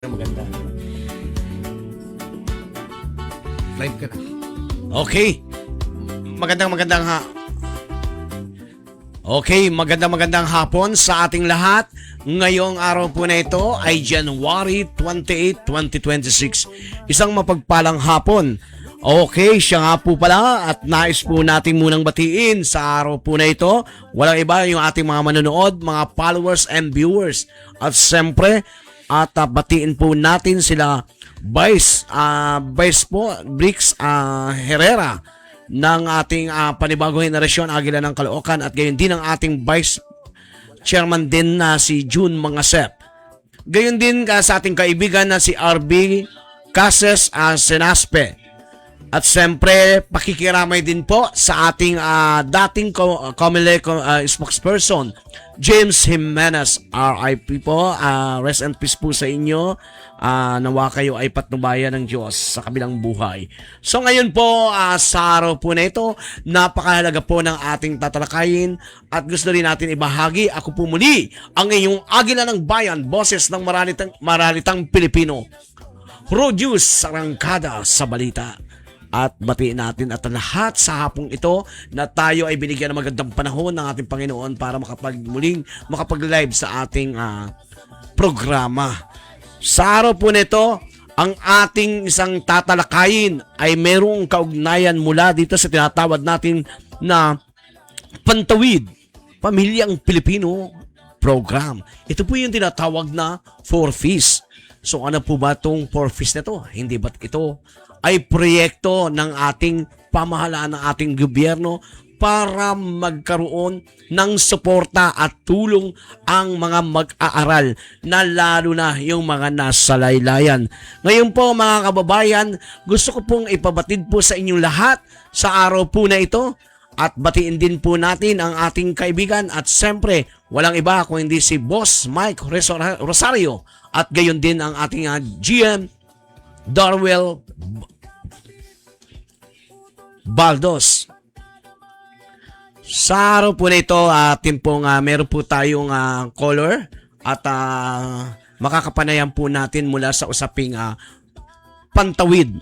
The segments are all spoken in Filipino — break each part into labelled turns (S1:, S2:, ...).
S1: Maganda. Live ka na. Okay. Magandang magandang hapon sa ating lahat. Ngayong araw po na ito ay January 28, 2026. Isang mapagpalang hapon. Okay, siya nga po pala at nais po natin munang batiin sa araw po na ito. Walang iba yung ating mga manonood, mga followers and viewers. At siyempre, batiin po natin sila Vice po, Brix Herrera ng ating panibagong henerasyon, Agila ng Caloocan, at gayon din ang ating Vice Chairman din na si June Mangasep. Gayon din sa ating kaibigan na si RB Cases Senaspe. At siyempre, pakikiramay din po sa ating dating Comelec spokesperson, James Jimenez, RIP po. Rest and peace po sa inyo. Nawa kayo ay patnubayan ng Diyos sa kabilang buhay. So ngayon po, sa araw po na ito, napakahalaga po ng ating tatalakayin at gusto rin natin ibahagi. Ako po muli, ang inyong Agila ng Bayan, boses ng maralitang Pilipino. Produce Arangkada sa balita. At batiin natin at lahat sa hapong ito na tayo ay binigyan ng magandang panahon ng ating Panginoon para makapag-live sa ating programa. Sa araw po nito, ang ating isang tatalakayin ay merong kaugnayan mula dito sa tinatawag natin na Pantawid, Pamilyang Pilipino Program. Ito po yung tinatawag na 4Ps. So ano po ba itong 4Ps na to? Hindi ba't ito ay proyekto ng ating pamahalaan, ng ating gobyerno para magkaroon ng suporta at tulong ang mga mag-aaral na lalo na yung mga nasa laylayan. Ngayon po mga kababayan, gusto ko pong ipabatid po sa inyong lahat sa araw po na ito at batiin din po natin ang ating kaibigan at siyempre walang iba kung hindi si Boss Mike Rosario at gayon din ang ating GM Darwell Baldos. Sa araw po na ito, meron po tayong caller at makakapanayan po natin mula sa usaping Pantawid.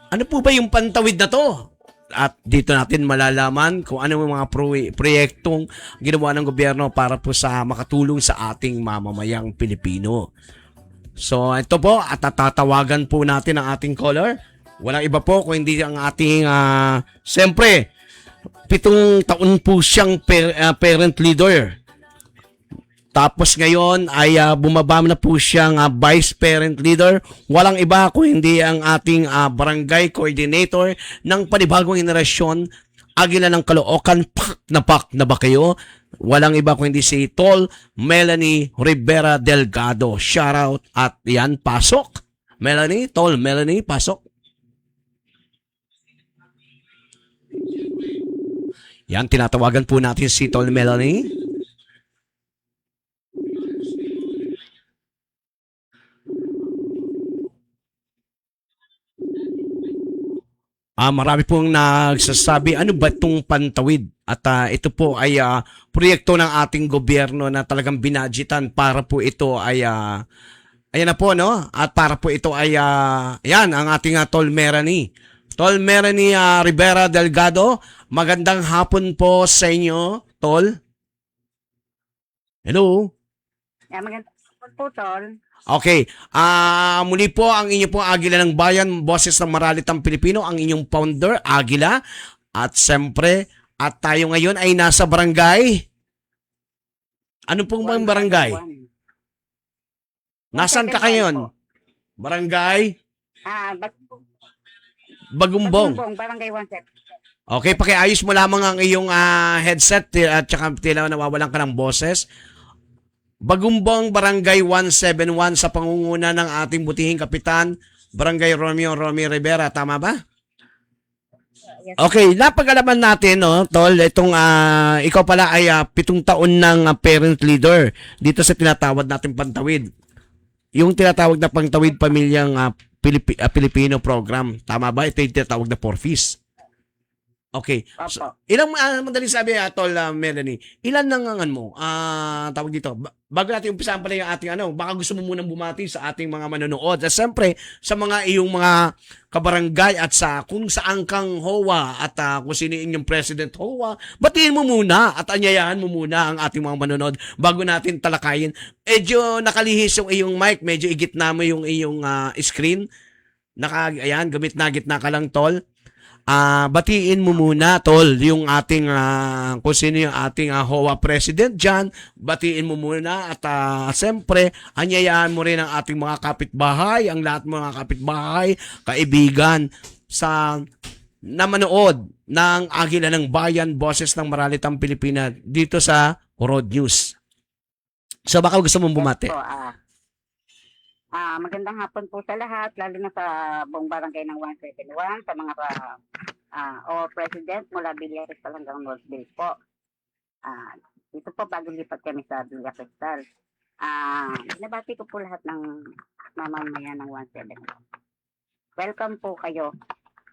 S1: Ano po ba yung Pantawid na to? At dito natin malalaman kung ano yung mga proyektong ginawa ng gobyerno para po sa makatulong sa ating mamamayang Pilipino. So ito po at tatawagan po natin ang ating caller. Walang iba po kung hindi ang ating siyempre 7 taon po siyang parent leader. Tapos ngayon ay bumaba na po siyang vice parent leader. Walang iba kung hindi ang ating barangay coordinator ng panibagong henerasyon, Agila ng Caloocan. Pak na ba kayo? Walang iba kung hindi si Tol Melanie Rivera Delgado. Shout out at yan, pasok. Tol Melanie, pasok. Yan, tinatawagan po natin si Tol Melanie. Marami pong nagsasabi, ano ba itong Pantawid? At ito po ay proyekto ng ating gobyerno na talagang binadgetan para po ito ay, ayan na po, no? At para po ito ay, yan, ang ating Tol Melanie. Tol Melanie Rivera Delgado, magandang hapon po sa inyo, Tol. Hello?
S2: Yeah, magandang hapon po, Tol.
S1: Okay, muli po ang inyo pong Agila ng Bayan, boses ng maralitang Pilipino, ang inyong founder, Agila. At siyempre, at tayo ngayon ay nasa barangay. Ano pong bang barangay? Nasaan ka ngayon? Barangay? Bagumbong.
S2: Barangay 17.
S1: Okay, pakiayos mo lamang ang iyong headset at saka tila nawawalan ka ng boses. Bagumbong, Barangay 171 sa pangunguna ng ating butihing kapitan, Barangay Romeo Rivera. Tama ba?
S2: Yes.
S1: Okay, napag-alaman natin, no, Tol, itong ikaw pala ay 7 taon ng parent leader dito sa tinatawag natin Pantawid. Yung tinatawag na Pantawid Pamilyang Pilipino Program. Tama ba? Ito yung tinatawag na 4Ps. Okay. So,
S2: Opo.
S1: ilang madaling sabi, Tol Melanie, ilan nang mo? Tawag dito. Bago natin umpisahan pala yung ating baka gusto mo munang bumati sa ating mga manonood. At siyempre, sa mga iyong mga kabarangay at sa kung saan kang HOA at kung sino yung inyong President HOA, batiin mo muna at anyayahan mo muna ang ating mga manonood bago natin talakayin. Medyo nakalihis yung iyong mic, medyo igitna mo yung iyong screen. Ayan, gitna ka lang, Tol. Batiin mo muna, Tol, yung ating kung sino yung ating HOA President dyan. Batiin mo muna at siyempre, anyayahan mo rin ang ating mga kapitbahay, ang lahat mga kapitbahay, kaibigan na manood ng Agila ng Bayan, Boses ng Maralitang Pilipinas dito sa Road News. So baka gusto mong bumati.
S2: Po, magandang hapon po sa lahat, lalo na sa buong barangay ng 171, sa mga President mula Villares hanggang Northville po. Dito po bago lipat kami sa Villa Cristal. Nabati ko po lahat ng mamamayan ng 171. Welcome po kayo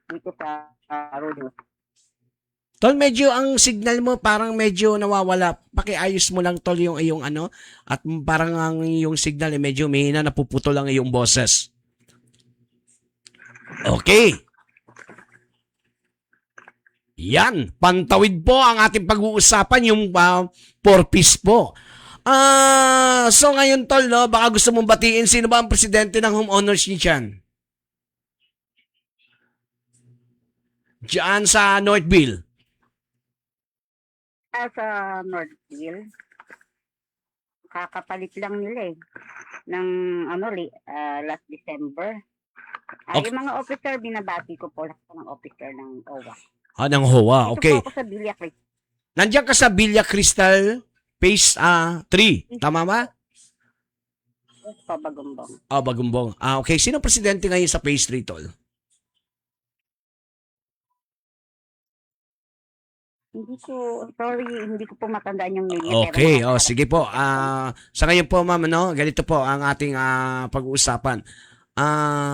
S2: dito sa Road.
S1: Tol, medyo ang signal mo parang medyo nawawala. Pakiayos mo lang, Tol, yung iyong at parang ang iyong signal medyo mahina, napuputol lang iyong boses. Okay. Yan, pantawid po ang ating pag-uusapan, yung 4-piece po. So ngayon, Tol, no, baka gusto mong batiin, sino ba ang presidente ng homeowners niyo dyan? Diyan sa Northville.
S2: Sa Northville, kakapalit lang nila ng last December.
S1: Okay.
S2: Yung mga officer, binabati ko po lahat ng officer ng OWA.
S1: Ng HOA, okay.
S2: Dito po ako sa Villa Cristal.
S1: Nandiyan ka sa Villa Cristal, Phase 3. Tama ba?
S2: Po, Bagumbong.
S1: Bagumbong. Okay. Sino presidente ngayon sa Phase 3, Tol?
S2: Hindi ko po matandaan yung name.
S1: Okay. Sige po. Sa ngayon po, ma'am, ganito po ang ating pag-uusapan.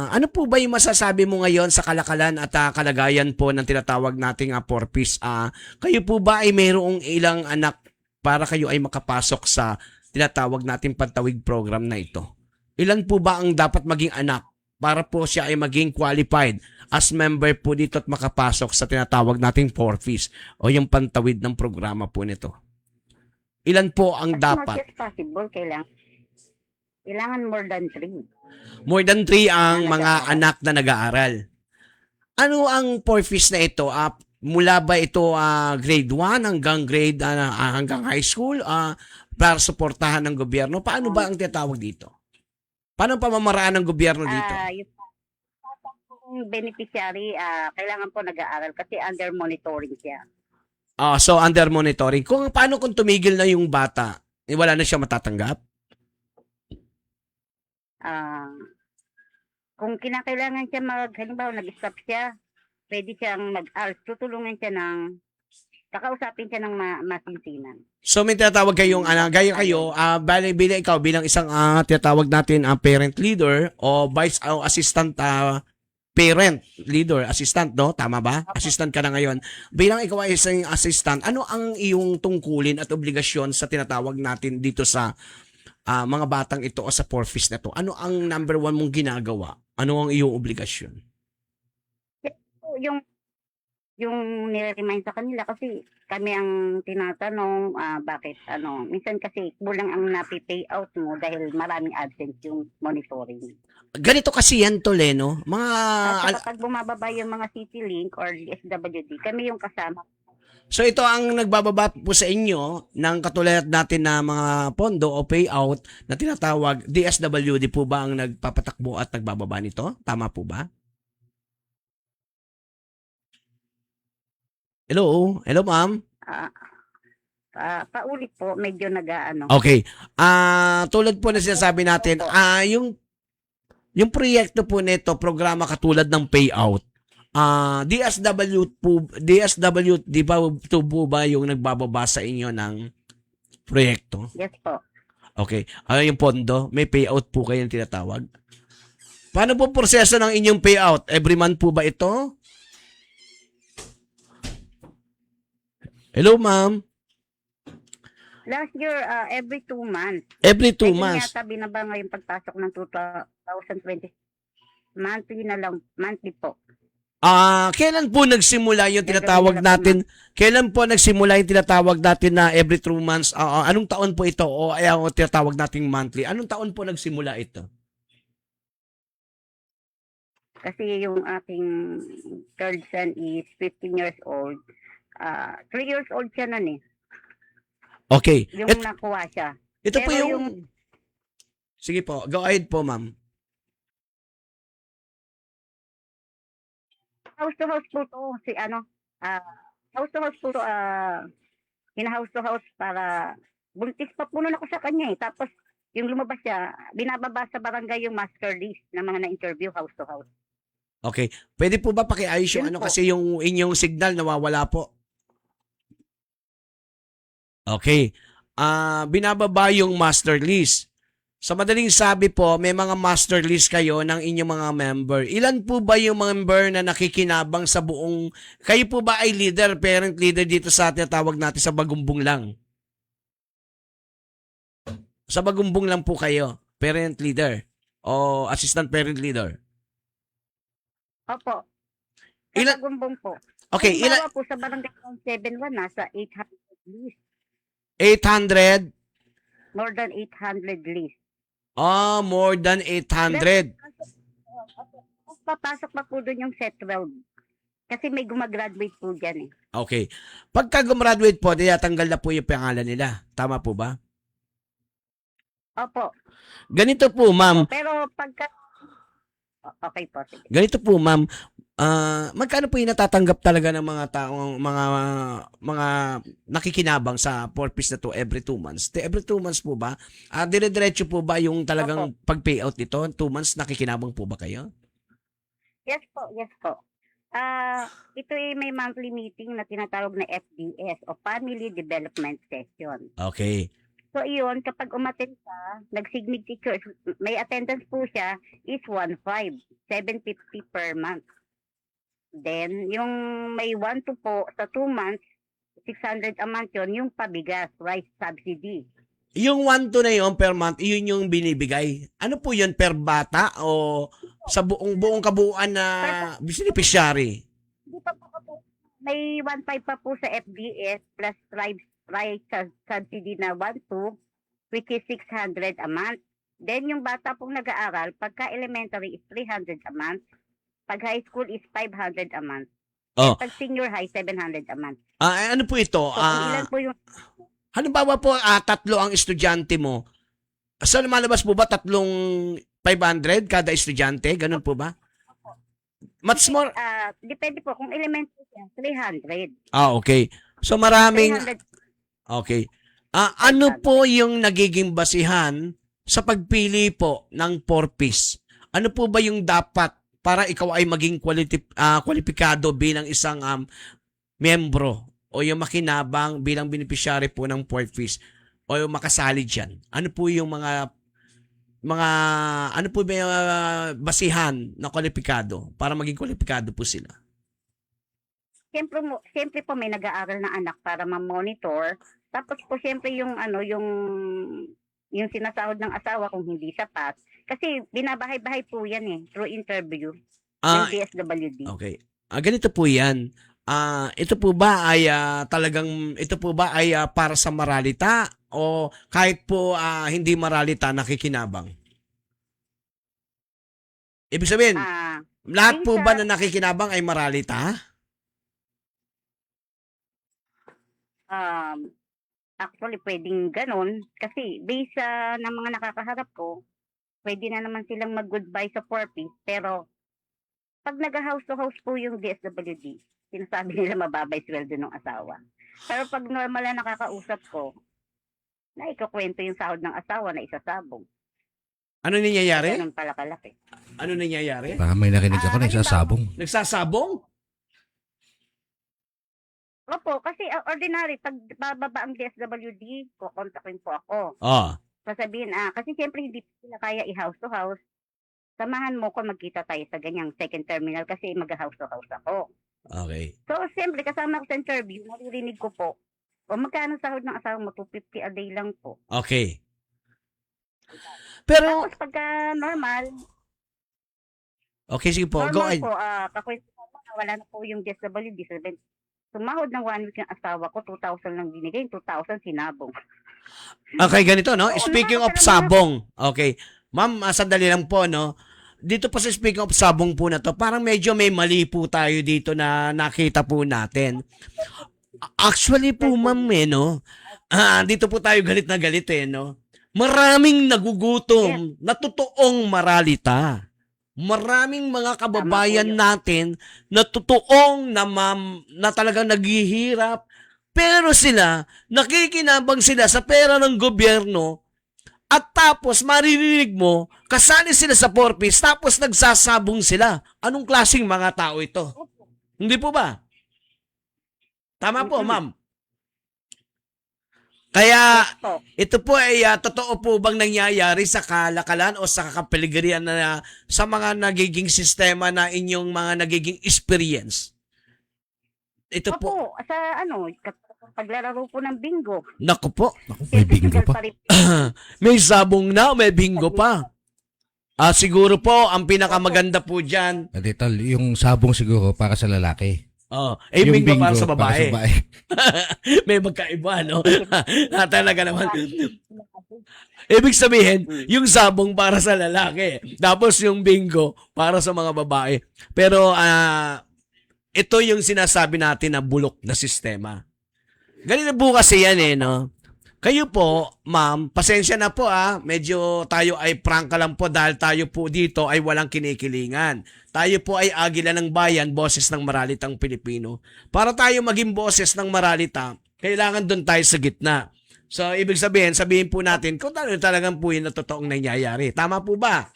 S1: Ano po ba yung masasabi mo ngayon sa kalakalan at kalagayan po ng tinatawag nating 4-piece? Kayo po ba ay mayroong ilang anak para kayo ay makapasok sa tinatawag nating pantawid program na ito? Ilan po ba ang dapat maging anak para po siya ay maging qualified as member po dito at makapasok sa tinatawag nating 4-piece o yung pantawid ng programa po nito? Ilan po ang dapat?
S2: As much as possible, kailangan more than 3.
S1: More than 3 ang mga anak na nag-aaral. Ano ang 4-piece na ito? Mula ba ito grade 1 hanggang hanggang high school para suportahan ng gobyerno? Paano ba ang tinatawag dito? Paano ang pamamaraan ng gobyerno dito?
S2: Yung beneficiary, kailangan po nag-aaral kasi under monitoring siya.
S1: So under monitoring. Paano kung tumigil na yung bata? Wala na siya matatanggap?
S2: Kung kinakailangan siya halimbawa nag-stop siya, pwede siyang tutulungan siya kakausapin siya ng masinsinan.
S1: So may tinatawag kayong, gaya kayo, bilang ikaw, bilang isang tinatawag natin parent leader o vice assistant parent leader, assistant, no? Tama ba? Assistant ka na ngayon. Bilang ikaw ay isang assistant, ano ang iyong tungkulin at obligasyon sa tinatawag natin dito sa mga batang ito o sa 4-piece na to? Ano ang number 1 mong ginagawa? Ano ang iyong obligasyon?
S2: Yung nire-remind sa kanila kasi kami ang tinatanong bakit minsan kasi kulang ang napi-pay out mo dahil maraming absence yung monitoring.
S1: Ganito kasi yan, Toleno.
S2: At kapag bumababa yung mga CityLink or SWD, kami yung kasama.
S1: So ito ang nagbababa po sa inyo ng katulad natin na mga pondo o payout na tinatawag DSWD po ba ang nagpapatakbo at nagbababa nito? Tama po ba? Hello? Hello, ma'am?
S2: Paulit po, medyo
S1: Okay. Tulad po na sinasabi natin, yung proyekto po nito, programa katulad ng payout, DSWD po ba yung nagbababa sa inyo ng proyekto?
S2: Yes po.
S1: Okay. Yung pondo, may payout po kayong tinatawag? Paano po proseso ng inyong payout? Every month po ba ito? Hello, ma'am.
S2: Last year, every 2 months.
S1: Every 2
S2: Ngayon
S1: months.
S2: yata binaba ngayong pagpasok ng 2020. Monthly na lang, monthly po.
S1: Kailan po nagsimula yung tinatawag natin? Kailan po nagsimula yung tinatawag natin na every 2 months? Anong taon po ito? O ang tinatawag nating monthly? Anong taon po nagsimula ito?
S2: Kasi yung aking third son is 15 years old. 3 years old siya nun eh.
S1: Okay.
S2: Yung nakuha siya.
S1: Ito po
S2: Pero
S1: yung... Sige po, go ahead po, ma'am.
S2: House to house po to. House to house po to. In-house to house para buntis pa po nun ako sa kanya eh. Tapos yung lumabas siya, binababa sa barangay yung master list ng mga na-interview house to house.
S1: Okay. Pwede po ba pakiayos yung
S2: Yun
S1: ano
S2: po.
S1: kasi yung inyong signal nawawala po? Okay. Binababa yung master list. Sa madaling sabi po, may mga master list kayo ng inyong mga member. Ilan po ba yung member na nakikinabang sa buong... Kayo po ba ay leader, parent leader dito sa tinatawag natin sa Bagumbong lang? Sa Bagumbong lang po kayo, parent leader o assistant parent leader?
S2: Opo. Sa
S1: Ilan-
S2: Tagumbong po.
S1: Okay,
S2: Halimbawa po sa barangay 71, nasa 800 list.
S1: 800?
S2: More than 800 list.
S1: More than 800.
S2: Mas papasok pa po doon yung set 12. Kasi may gumagraduate po dyan eh.
S1: Okay. Pagka gumraduate po, tinatanggal na po yung pangalan nila. Tama po ba?
S2: Opo.
S1: Ganito po, ma'am.
S2: Pero pagka... Okay po, sige.
S1: Ganito po, ma'am. Magkano po yung natatanggap talaga ng mga taong mga nakikinabang sa purpose na to every 2 months? Every 2 months po ba? Dire-diretso po ba yung talagang pag-payout nito? 2 months nakikinabang po ba kayo?
S2: Yes po, yes po. Ito ay may monthly meeting na tinatawag na FDS o Family Development Session.
S1: Okay.
S2: So iyon, kapag umattend ka, nag-signature, may attendance po siya, is 1.5, 750 per month. Then, yung may 1 to po sa 2 months, 600 a month yun, yung pabigas, rice subsidy.
S1: Yung 1 to na yun per month, yun yung binibigay. Ano po yun, per bata o sa buong kabuuan na beneficiary?
S2: Hindi pa po may 1.5 pa po sa FDS plus rice subsidy na 1.2, which is 600 a month. Then yung bata pong nag-aaral, pagka elementary is 300 a month. Pag high school is 500 a month.
S1: Oh.
S2: Pag senior high, 700 a month.
S1: Ano po ito?
S2: So, kung ilan po yung...
S1: Halimbawa po, 3 ang estudyante mo. So, lumalabas po ba 3 500 kada estudyante? Ganun po ba? Much more?
S2: Depende po. Kung elementary siya, 300.
S1: Okay. So, maraming...
S2: 300.
S1: Okay. Ano po yung nagiging basihan sa pagpili po ng purpose? Ano po ba yung dapat para ikaw ay maging kwalipikado bilang isang membro o yung makinabang bilang beneficiary po ng purpose o yung makasali dyan? Ano po yung mga ano po ba yung basihan na kwalipikado para maging kwalipikado po sila?
S2: Siyempre po may nag-aaral na anak para ma-monitor. Tapos po siyempre yung yung sinasahod ng asawa kung hindi sapat. Kasi binabahay-bahay po yan eh, through interview ng DSWD.
S1: Okay. Ganito po yan. Ito po ba ay para sa maralita o kahit po hindi maralita nakikinabang? Ibig sabihin, lahat po ba na nakikinabang ay maralita?
S2: Actually, pwedeng ganun. Kasi based ng mga nakakaharap ko, pwede na naman silang mag-goodbye sa purpose. Pero, pag nag-house to house po yung DSWD, sinasabi nila mababay sweldo ng asawa. Pero pag normal na nakakausap ko, na ikukwento yung sahod ng asawa na isasabong.
S1: Ano nangyayari?
S2: Ganun pala kalaki.
S1: Ano nangyayari?
S3: Baka may nakinig ako na nagsasabong.
S1: Nagsasabong?
S2: Opo, kasi ordinary, pag bababa ang DSWD, kukontakin po ako. Sasabihin, kasi siyempre hindi sila kaya i-house to house. Samahan mo ko, magkita tayo sa ganyang second terminal kasi mag-house to house ako.
S1: Okay.
S2: So, siyempre, kasama ko sa interview, naririnig ko po O magkano sahod ng asawa mo? 250 a day lang po.
S1: Okay. Pero,
S2: Tapos pagka normal,
S1: okay, sige po. Go
S2: normal
S1: ahead.
S2: po, kakwento mo na wala na po yung DSWD. Sumahod ng 1 week yung asawa ko, 2,000 lang binigay, 2,000 sinabong.
S1: Okay, ganito, no?
S2: Oo,
S1: Speaking of
S2: nakakasalamat.
S1: sabong. Okay. Ma'am, sandali lang po, no? Dito po sa speaking of sabong po na to, parang medyo may mali po tayo dito na nakita po natin. Actually po, ma'am, no? Dito po tayo galit na galit, no? Maraming nagugutom na totoong maralita. Maraming mga kababayan natin na totoong na talagang naghihirap, pero sila, nakikinabang sila sa pera ng gobyerno, at tapos maririnig mo, kasali sila sa porpis, tapos nagsasabong sila. Anong klaseng mga tao ito? Hindi po ba? Tama po, ma'am. Kaya,
S2: Po.
S1: ito po ay totoo po bang nangyayari sa kalakalan o sa kapaligiran na sa mga nagiging sistema na inyong mga nagiging experience? Ito po.
S2: Opo, sa paglalaro po ng bingo.
S1: Naku po.
S3: Naku, may bingo pa.
S1: May sabong na, may bingo pa. Siguro po, ang pinakamaganda po dyan,
S3: Tol, yung sabong siguro para sa lalaki.
S1: yung
S3: Yung
S1: bingo, para sa babae.
S3: babae.
S1: May magkaiba, no? Talaga naman. Ibig sabihin, yung sabong para sa lalaki. Tapos yung bingo para sa mga babae. Pero, ito yung sinasabi natin na bulok na sistema. Ganito po kasi yan no? Kayo po, ma'am, pasensya na po medyo tayo ay prangka lang po dahil tayo po dito ay walang kinikilingan. Tayo po ay agila ng bayan, boses ng maralitang Pilipino. Para tayo maging boses ng maralita, kailangan doon tayo sa gitna. So, ibig sabihin po natin kung talagang po yun na totoong nangyayari. Tama po ba?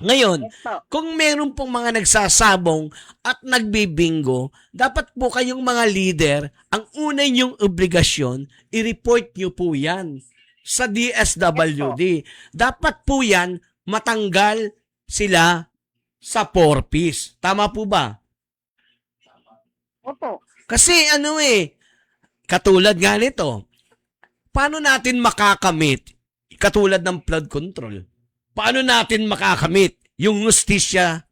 S1: Ngayon,
S2: Yes po.
S1: kung meron pong mga nagsasabong at nagbibingo, dapat po kayong mga leader, ang una niyong obligasyon, i-report niyo po yan sa DSWD. Dapat po yan, matanggal sila sa porpis. Tama po ba?
S2: Opo.
S1: Kasi katulad nga nito, paano natin makakamit, katulad ng flood control, paano natin makakamit yung hustisya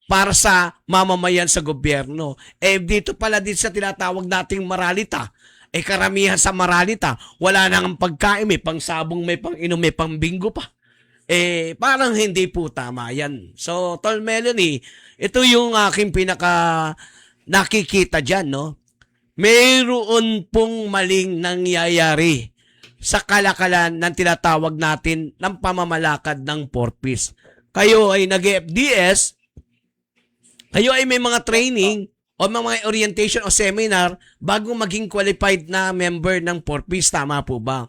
S1: para sa mamamayan sa gobyerno? Dito pala din sa tinatawag nating maralita. Karamihan sa maralita, wala nang pagkain, may pangsabong, may pang-inom, may pang-bingo pa. Parang hindi po tama yan. So, Tol Melanie, ito yung aking pinaka nakikita dyan, no? Mayroon pong maling nangyayari sa kalakalan ng tinatawag natin ng pamamalakad ng porpis. Kayo ay nag-FDS, kayo ay may mga training o mga orientation o seminar bago maging qualified na member ng porpis. Tama po ba?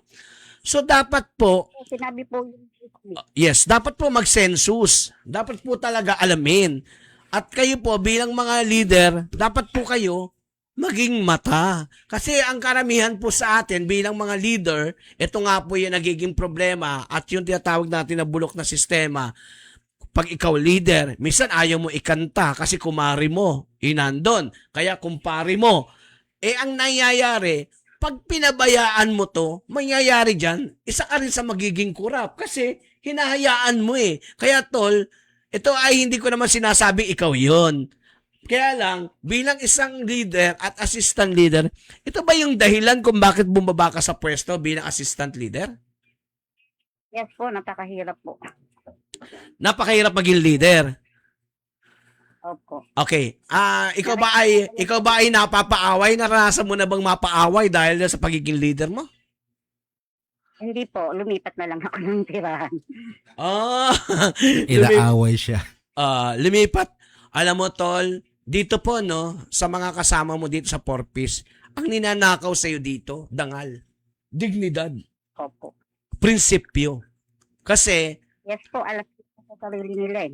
S1: So, dapat po,
S2: Sinabi po yung
S1: yes, dapat po mag-census. Dapat po talaga alamin. At kayo po bilang mga leader, dapat po kayo maging mata. Kasi ang karamihan po sa atin bilang mga leader, ito nga po yung nagiging problema at yung tinatawag natin na bulok na sistema. Pag ikaw leader, minsan ayaw mo ikanta kasi kumari mo, inandon. Kaya kumpari mo. Ang nangyayari, pag pinabayaan mo to, mangyayari dyan, isa ka rin sa magiging kurap kasi hinahayaan mo Kaya tol, ito ay hindi ko naman sinasabing ikaw yon. Kaya lang, bilang isang leader at assistant leader, ito ba yung dahilan kung bakit bumaba ka sa pwesto bilang assistant leader?
S2: Yes po, napakahirap po.
S1: Napakahirap maging leader.
S2: Opo.
S1: Okay. Ikaw ba ay napapaaway? Naranasan mo na bang mapaaway dahil sa pagiging leader mo?
S2: Hindi po, lumipat na lang ako ng tirahan.
S3: Inaaway siya.
S1: Lumipat. Alam mo, tol, dito po, no, sa mga kasama mo dito sa porpis, ang ninanakaw sa'yo dito, dangal, dignidad,
S2: Opo.
S1: prinsipyo. Kasi,
S2: Yes po, alam ko sa sarili nila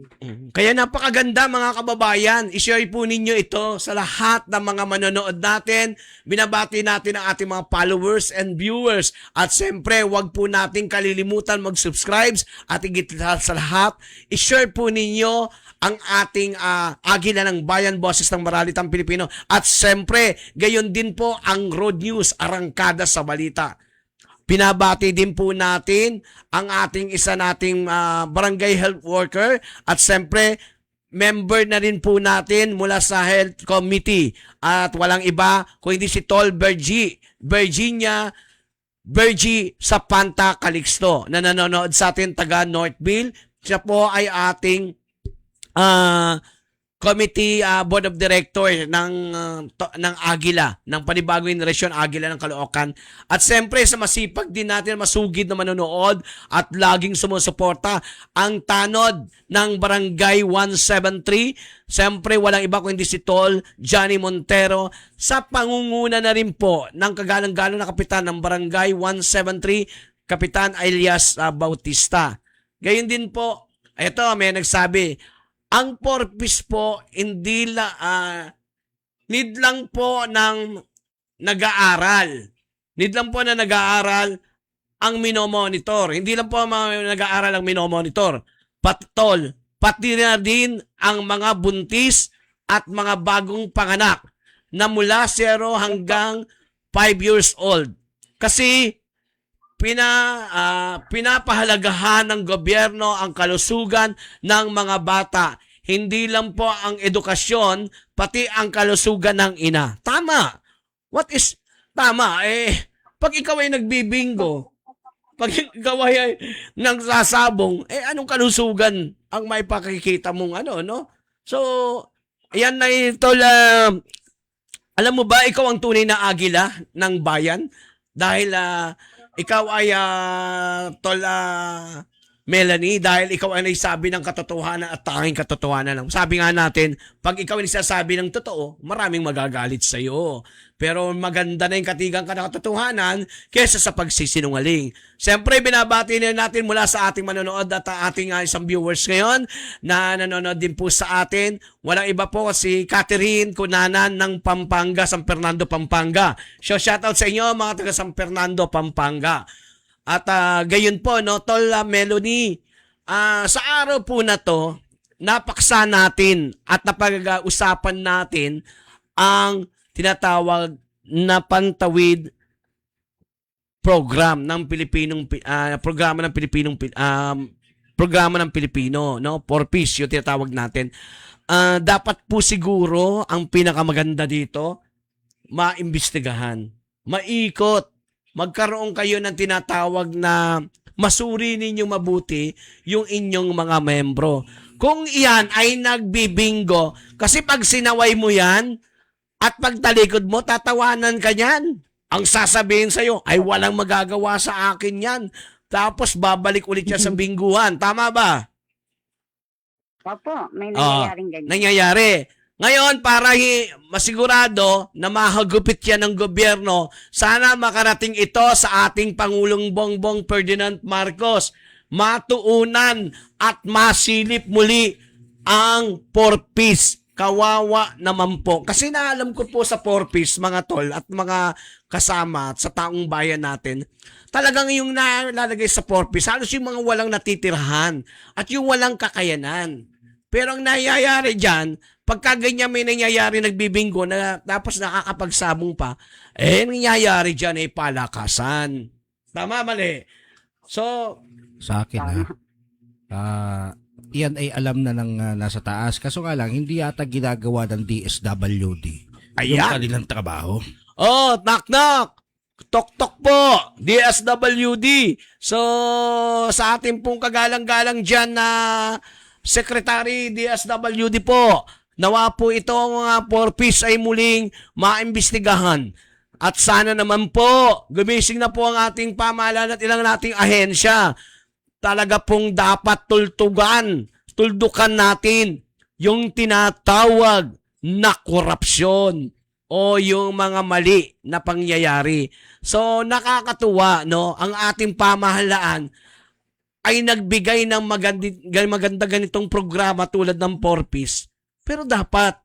S1: kaya napakaganda mga kababayan, i-share po ninyo ito sa lahat ng mga manonood natin. Binabati natin ang ating mga followers and viewers. At siyempre, wag po natin kalilimutan mag-subscribe at higit sa lahat, i-share po ninyo ang ating Agila ng Bayan, Boses ng Maralitang Pilipino. At siyempre, gayon din po ang Road News, Arangkada sa Balita. Pinabati din po natin ang ating isa nating barangay health worker at siyempre, member na rin po natin mula sa Health Committee at walang iba kung hindi si Tol Virginia Sapanta Calixto na nanonood sa atin taga Northville. Siya po ay ating committee board of director ng Agila, ng Panibagong Henerasyon Agila ng Caloocan. At siyempre sa masipag din natin, masugid na manonood at laging sumusuporta ang tanod ng Barangay 173. Siyempre walang iba kundi si Tol Johnny Montero sa pangunguna na rin po ng kagalang-galang na kapitan ng Barangay 173, Kapitan Elias Bautista. Gayon din po, ito may nagsabi, ang purpose po, hindi need lang po ng nag-aaral. Need lang po na nag-aaral ang minomonitor. Hindi lang po nag-aaral ang minomonitor. Pati na din ang mga buntis at mga bagong panganak na mula 0 hanggang 5 years old. Kasi pinapahalagahan ng gobyerno ang kalusugan ng mga bata. Hindi lang po ang edukasyon, pati ang kalusugan ng ina. Tama. What is tama? Pag ikaw ay nagbibingo, pag ikaw ay nagsasabong, anong kalusugan ang may pakikita mong no? So, ayan na ito alam mo ba, ikaw ang tunay na agila ng bayan? Dahil ikaw ay Melanie, dahil ikaw ay nagsabi ng katotohanan at tanging katotohanan lang. Sabi nga natin, pag ikaw ay nagsasabi ng totoo, maraming magagalit sa iyo. Pero maganda na yung katigang ka ng katotohanan kesa sa pagsisinungaling. Siyempre, binabati na natin mula sa ating manonood at ating isang viewers ngayon na nanonood din po sa atin. Walang iba po si Catherine Cunanan ng Pampanga, San Fernando, Pampanga. So, shoutout sa inyo mga taga San Fernando, Pampanga. At gayon po, no, Tol Melanie, sa araw po na to, napaksa natin at napag-usapan natin ang tinatawag na Pantawid program ng programa ng Pilipino, no? Porpis, yung tinatawag natin. Dapat po siguro ang pinakamaganda dito, maimbestigahan, maikot, magkaroon kayo ng tinatawag na masuri ninyong mabuti yung inyong mga membro. Kung iyan ay nagbibingo, kasi pag sinaway mo yan at pagtalikod mo, tatawanan ka yan. Ang sasabihin sa'yo ay walang magagawa sa akin yan. Tapos babalik ulit siya sa bingguhan. Tama ba?
S2: Opo, may nangyayaring ganyan.
S1: Nangyayari. Ngayon, para masigurado na mahagupit yan ng gobyerno, sana makarating ito sa ating Pangulong Bongbong Ferdinand Marcos. Matuunan at masilip muli ang porpis. Kawawa naman po. Kasi naalam ko po sa porpis, mga tol at mga kasama at sa taong bayan natin, talagang yung nalalagay sa porpis, halos yung mga walang natitirahan at yung walang kakayanan. Pero ang nangyayari dyan, pagka ganyan may nangyayari nagbibinggo na tapos nakakapagsabong pa, nangyayari dyan ay palakasan. Tama, mali? So,
S3: Sa akin yan ay alam na ng nasa taas. Kaso nga lang, hindi yata ginagawa ng DSWD yung
S1: ayan.
S3: kanilang trabaho.
S1: Oh, knock-knock. Tok-tok po, DSWD. So, sa ating pong kagalang-galang dyan na Secretary DSWD po, nawa po itong porpis ay muling maimbestigahan. At sana naman po, gumising na po ang ating pamahalaan at ilang nating ahensya. Talaga pong dapat tuldukan natin yung tinatawag na korupsyon o yung mga mali na pangyayari. So, nakakatuwa, no? Ang ating pamahalaan ay nagbigay ng maganda ganitong programa tulad ng Porpis. Pero dapat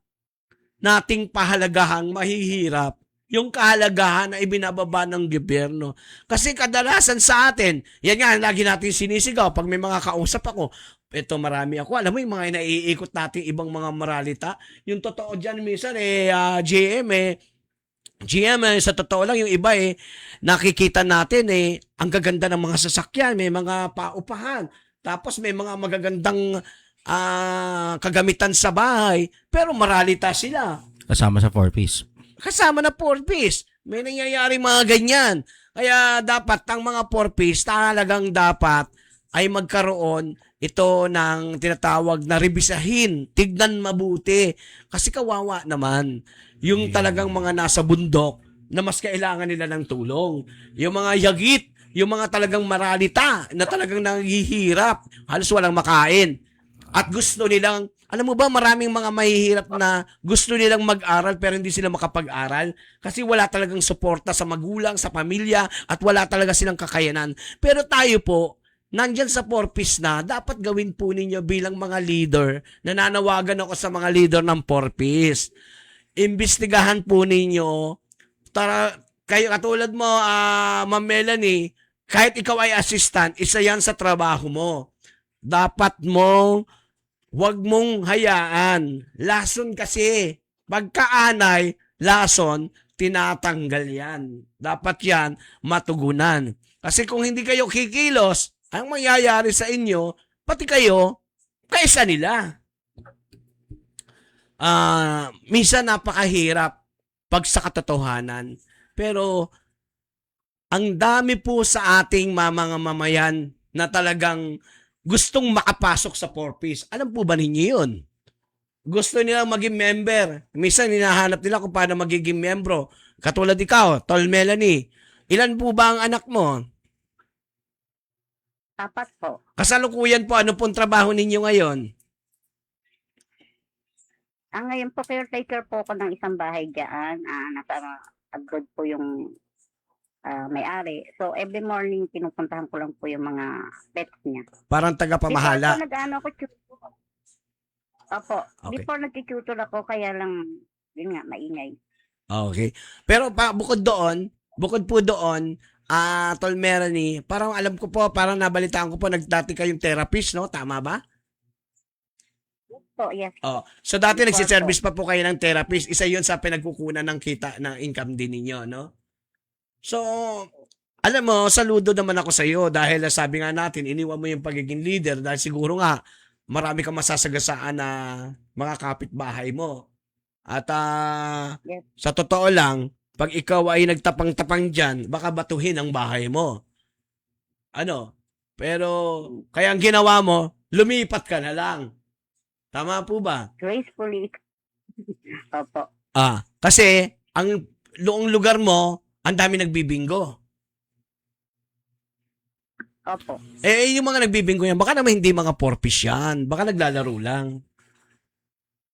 S1: nating pahalagahang mahihirap yung kahalagahan na ibinababa ng gobyerno. Kasi kadalasan sa atin, yan nga, lagi natin sinisigaw pag may mga kausap ako, ito marami ako. Alam mo yung mga naiikot natin ibang mga moralita. Yung totoo dyan minsan GM sa totoo lang yung iba nakikita natin ang gaganda ng mga sasakyan, may mga paupahan. Tapos may mga magagandang kagamitan sa bahay, pero moralita sila.
S3: Kasama sa 4-piece.
S1: Kasama na 4-piece. May nangyayari mga ganyan. Kaya dapat ang mga 4-piece talagang dapat ay magkaroon ito ng tinatawag na rebisahin. Tignan mabuti. Kasi kawawa naman. Yung talagang mga nasa bundok na mas kailangan nila ng tulong. Yung mga yagit, yung mga talagang maralita na talagang nanghihirap. Halos walang makain. At gusto nilang, alam mo ba, maraming mga mahihirap na gusto nilang mag-aral pero hindi sila makapag-aral kasi wala talagang suporta sa magulang, sa pamilya at wala talaga silang kakayanan. Pero tayo po, nandyan sa 4-piece na, dapat gawin po ninyo bilang mga leader. Nananawagan ako sa mga leader ng 4-piece. Imbestigahan po ninyo, kayo katulad mo, Ma'am Melanie, kahit ikaw ay assistant, isa yan sa trabaho mo. Dapat mo, wag mong hayaan. Lason kasi. Pagkaanay, lason, tinatanggal yan. Dapat yan matugunan. Kasi kung hindi kayo kikilos, ang mangyayari sa inyo, pati kayo, kaisa nila. Minsan napakahirap pag sa katotohanan. Pero, ang dami po sa ating mga mamayan na talagang gustong makapasok sa 4-piece. Alam po ba ninyo yun? Gusto nila maging member. Minsan, hinahanap nila kung paano magiging membro. Katulad ikaw, Tol Melanie. Ilan po ba ang anak mo?
S2: 4 po.
S1: Kasalukuyan po, ano pong trabaho ninyo ngayon?
S2: Ngayon po, caretaker po ako ng isang bahay dyan. Nasa abroad po yung may-ari. So, every morning, pinupuntahan ko lang po yung mga pets niya.
S1: Parang tagapamahala.
S2: Before po, nag-ano ako, Opo.
S1: Okay.
S2: Before nag-tutor ako, kaya lang, yun nga, maingay.
S1: Okay. Pero bukod po doon, Tol Melanie, parang alam ko po, parang nabalitaan ko po, dati kayong therapist, no? Tama ba?
S2: Po, yes.
S1: Oh, so dati nagsiservice pa po kayo ng therapist. Isa 'yun sa pinagkukunan ng kita ng income din ninyo, no? So, alam mo, saludo naman ako sa iyo dahil sabi nga natin, iniwan mo yung pagiging leader dahil siguro nga marami kang masasagasaan na mga kapitbahay mo. At
S2: Yes.
S1: sa totoo lang, pag ikaw ay nagtapang-tapang diyan, baka batuhin ang bahay mo. Ano? Pero kaya ang ginawa mo, lumipat ka na lang. Tama po ba?
S2: Gracefully. Opo.
S1: Kasi ang luong lugar mo, ang dami nagbibingo.
S2: Opo.
S1: Yung mga nagbibingo yan, baka naman hindi mga 4-piece yan. Baka naglalaro lang.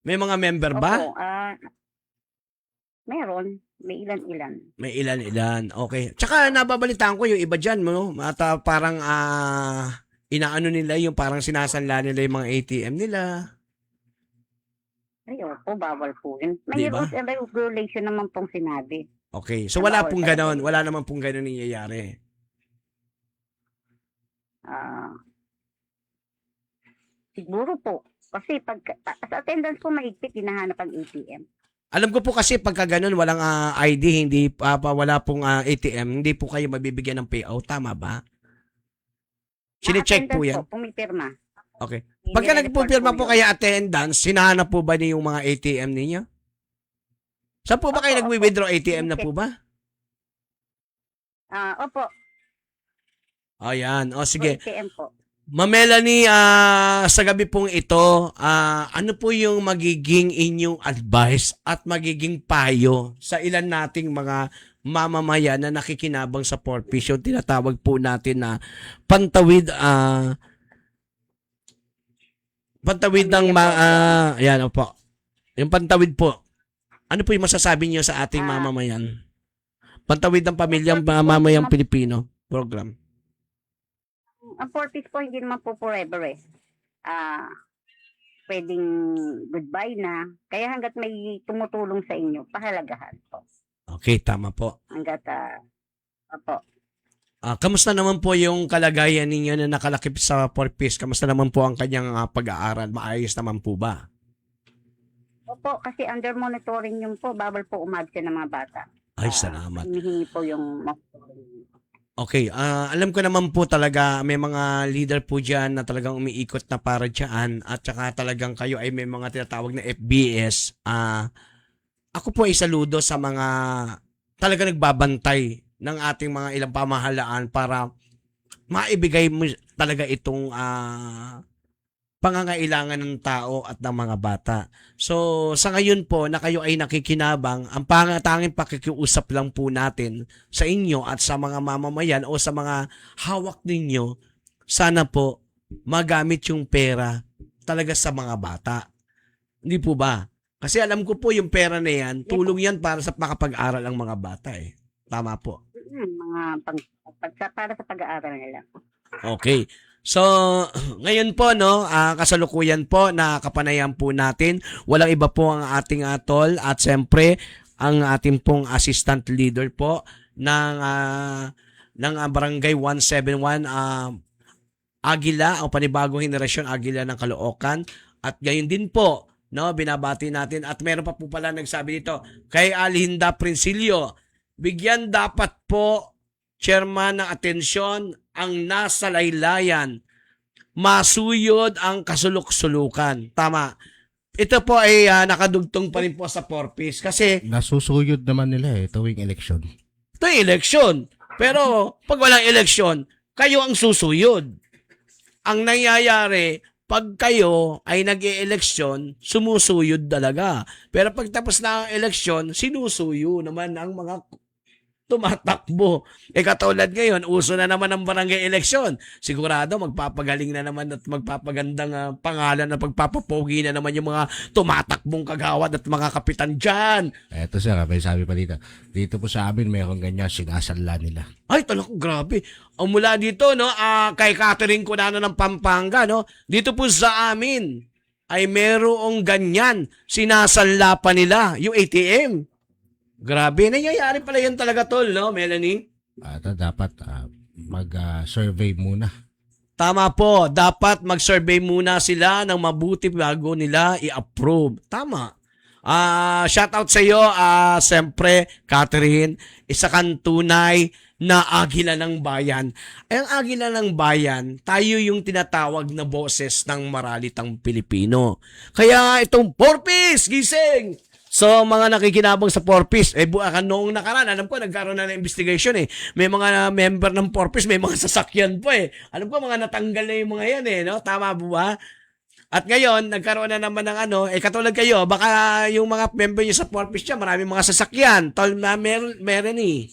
S1: May mga member ba?
S2: Opo. Meron. May ilan-ilan.
S1: May ilan-ilan. Okay. Tsaka nababalitaan ko yung iba dyan, no? At parang inaano nila yung parang sinasanla nila yung mga ATM nila.
S2: Ay, opo, bawal po yun. May
S1: Diba?
S2: rules and regulation naman pong sinabi.
S1: Okay. So wala pong ganon. Wala naman pong ganon nangyayari.
S2: Siguro po. Kasi sa attendance po mahigpit, hinahanap ang ATM.
S1: Alam ko po kasi pagka ganun, walang ID, hindi wala pong ATM, hindi po kayo mabibigyan ng payout. Tama ba? Sine-check po
S2: Attendance
S1: yan.
S2: po, pumipirma.
S1: Okay. Pagka nagpupirma po kaya attendance, hinahanap po ba niyo yung mga ATM ninyo? Saan po ba kayo
S2: Opo,
S1: nagwi-withdraw ATM na po ba?
S2: Opo.
S1: Ayan. O sige.
S2: ATM po.
S1: Ma'am Melanie, sa gabi pong ito, ano po yung magiging inyong advice at magiging payo sa ilan nating mga mamamayan na nakikinabang sa 4-piece? Yung tinatawag po natin na pantawid ng ayan po. Yung pantawid po. Ano po yung masasabi niyo sa ating mamamayan? Pantawid ng pamilyang mamamayang Pilipino program.
S2: Ang 4-piece po, hindi naman po forever eh. Pwedeng goodbye na. Kaya hanggat may tumutulong sa inyo, pahalagahan po.
S1: Okay, tama po.
S2: Hanggat, opo.
S1: Kamusta naman po yung kalagayan ninyo na nakalakip sa Porpis? Kamusta naman po ang kanyang pag-aaral? Maayos naman po ba?
S2: Opo, kasi under monitoring yung po, bawal po umabsent ng mga bata.
S1: Ay, salamat.
S2: Hinihingi po yung monitoring.
S1: Okay, alam ko naman po talaga may mga leader po dyan na talagang umiikot na para dyan at saka talagang kayo ay may mga tinatawag na FBS. Ako po ay saludo sa mga talaga nagbabantay ng ating mga ilang pamahalaan para maibigay mo talaga itong pangangailangan ng tao at ng mga bata. So, sa ngayon po na kayo ay nakikinabang, ang tanging pakikiusap lang po natin sa inyo at sa mga mamamayan o sa mga hawak ninyo, sana po magamit yung pera talaga sa mga bata. Hindi po ba? Kasi alam ko po yung pera na yan, tulong yan para sa makapag-aral ang mga bata eh. Tama po.
S2: Mga para sa pag-aaral nila.
S1: Okay. So, ngayon po, no, kasalukuyan po na kapanayan po natin. Walang iba po ang ating tol at siyempre, ang ating pong assistant leader po ng Barangay 171 Aguila o panibagong henerasyon Aguila ng Caloocan. At gayon din po, no, binabati natin. At meron pa po pala nagsabi dito, kay Alhinda Princilio, bigyan dapat po chairman ng atensyon ang nasa laylayan, masuyod ang kasulok-sulukan. Tama. Ito po ay nakadugtong pa rin po sa Porpis kasi
S3: Nasusuyod naman nila tuwing eleksyon.
S1: ito ay eleksyon. Pero pag walang eleksyon, kayo ang susuyod. Ang nangyayari, pag kayo ay nag-e-eleksyon, sumusuyod talaga. Pero pag tapos na ang eleksyon, sinusuyo naman ang mga tumatakbo. Katulad ngayon, uso na naman ang barangay eleksyon. Sigurado, magpapagaling na naman at magpapagandang pangalan at magpapapogi na naman yung mga tumatakbong kagawad at mga kapitan dyan.
S3: Eto sir, may sabi pa dito. Dito po sa amin, mayroong ganyan, sinasanla nila.
S1: Ay, talagang grabe. Mula dito, no, kay Catherine Cunano ng Pampanga, no, dito po sa amin, ay merong ganyan. Sinasanla pa nila, yung ATM. Grabe, nangyayari pala yan talaga, tol, no, Melanie?
S3: Dapat mag-survey muna.
S1: Tama po, dapat mag-survey muna sila ng mabuti bago nila i-approve. Tama. Shout out sa iyo, siyempre, Catherine, isa kang tunay na agila ng bayan. Ay, ang agila ng bayan, tayo yung tinatawag na boses ng maralitang Pilipino. Kaya itong Porpis, gising! So, mga nakikinabang sa Porpis, noong nakaraan, alam ko, nagkaroon na ng investigation eh. May mga member ng Porpis, may mga sasakyan po eh. Alam ko, mga natanggal na yung mga yan eh, no? Tama po ba? At ngayon, nagkaroon na naman ng katulad kayo, baka yung mga member nyo sa Porpis dyan, maraming mga sasakyan. Tol Melanie.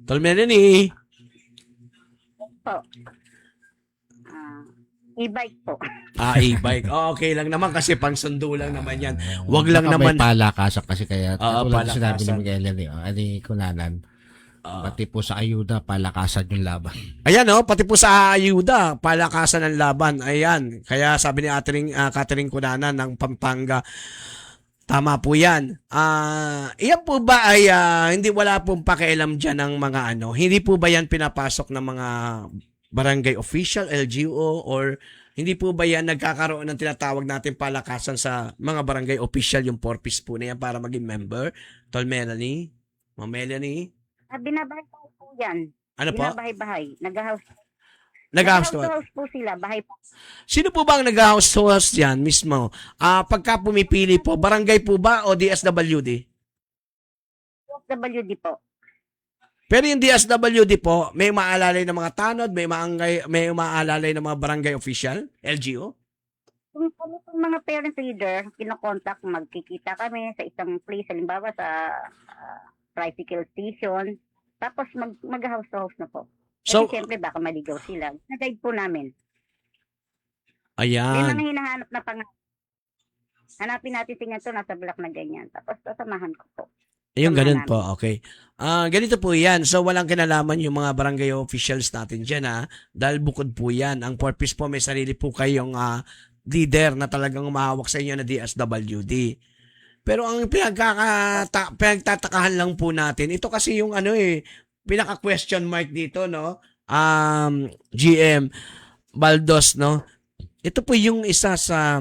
S1: Tol Melanie.
S2: Po. E-bike po.
S1: E-bike. Okay lang naman kasi pangsundo lang naman yan. Wag lang
S3: Baka
S1: naman.
S3: may palakasan kasi kaya. Tulad
S1: palakasan.
S3: sinabi ni Miguel ni Kunanan. Pati po sa ayuda, palakasan yung laban.
S1: Ayan pati po sa ayuda, palakasan ng laban. Ayan. Kaya sabi ni Catherine Cunana ng Pampanga, tama po yan. Iyan po ba ay hindi wala pong pakialam dyan ng mga hindi po ba yan pinapasok ng mga barangay official, LGU, or hindi po ba yan nagkakaroon ng tinatawag natin palakasan sa mga barangay official yung Porpis po na yan para maging member? Tol Melanie? Ma'am Melanie?
S2: Binabahay-bahay po yan.
S1: Ano po?
S2: Binabahay-bahay. Nag-house
S1: Nag-house
S2: to house po sila. Bahay po.
S1: Sino po ba ang nag-house to house yan mismo? Pagka pumipili po, barangay po ba o DSWD?
S2: WD po.
S1: Pero yung DSWD po, may umaalalay ng mga tanod, may umaalalay ng mga barangay official, LGU?
S2: Kung mga parent leader, kinokontak, magkikita kami sa isang place, halimbawa sa tricycle station, tapos mag-house to house na po. Kasi siyempre baka maligaw sila. Nag-guide po namin. May
S1: Ayan.
S2: mga hinahanap na hanapin natin tingnan to, nasa block na ganyan. Tapos sasamahan ko po.
S1: Yung
S2: Samahan
S1: ganun
S2: namin.
S1: po, okay. Ganito po yan. So, walang kinalaman yung mga barangay officials natin dyan, dahil bukod po yan. Ang Porpis po, may sarili po kayong leader na talagang umahawak sa inyo na DSWD. Pero ang pinagtatakahan lang po natin, ito kasi yung pinaka-question mark dito, no? GM Baldos, no? Ito po yung isa sa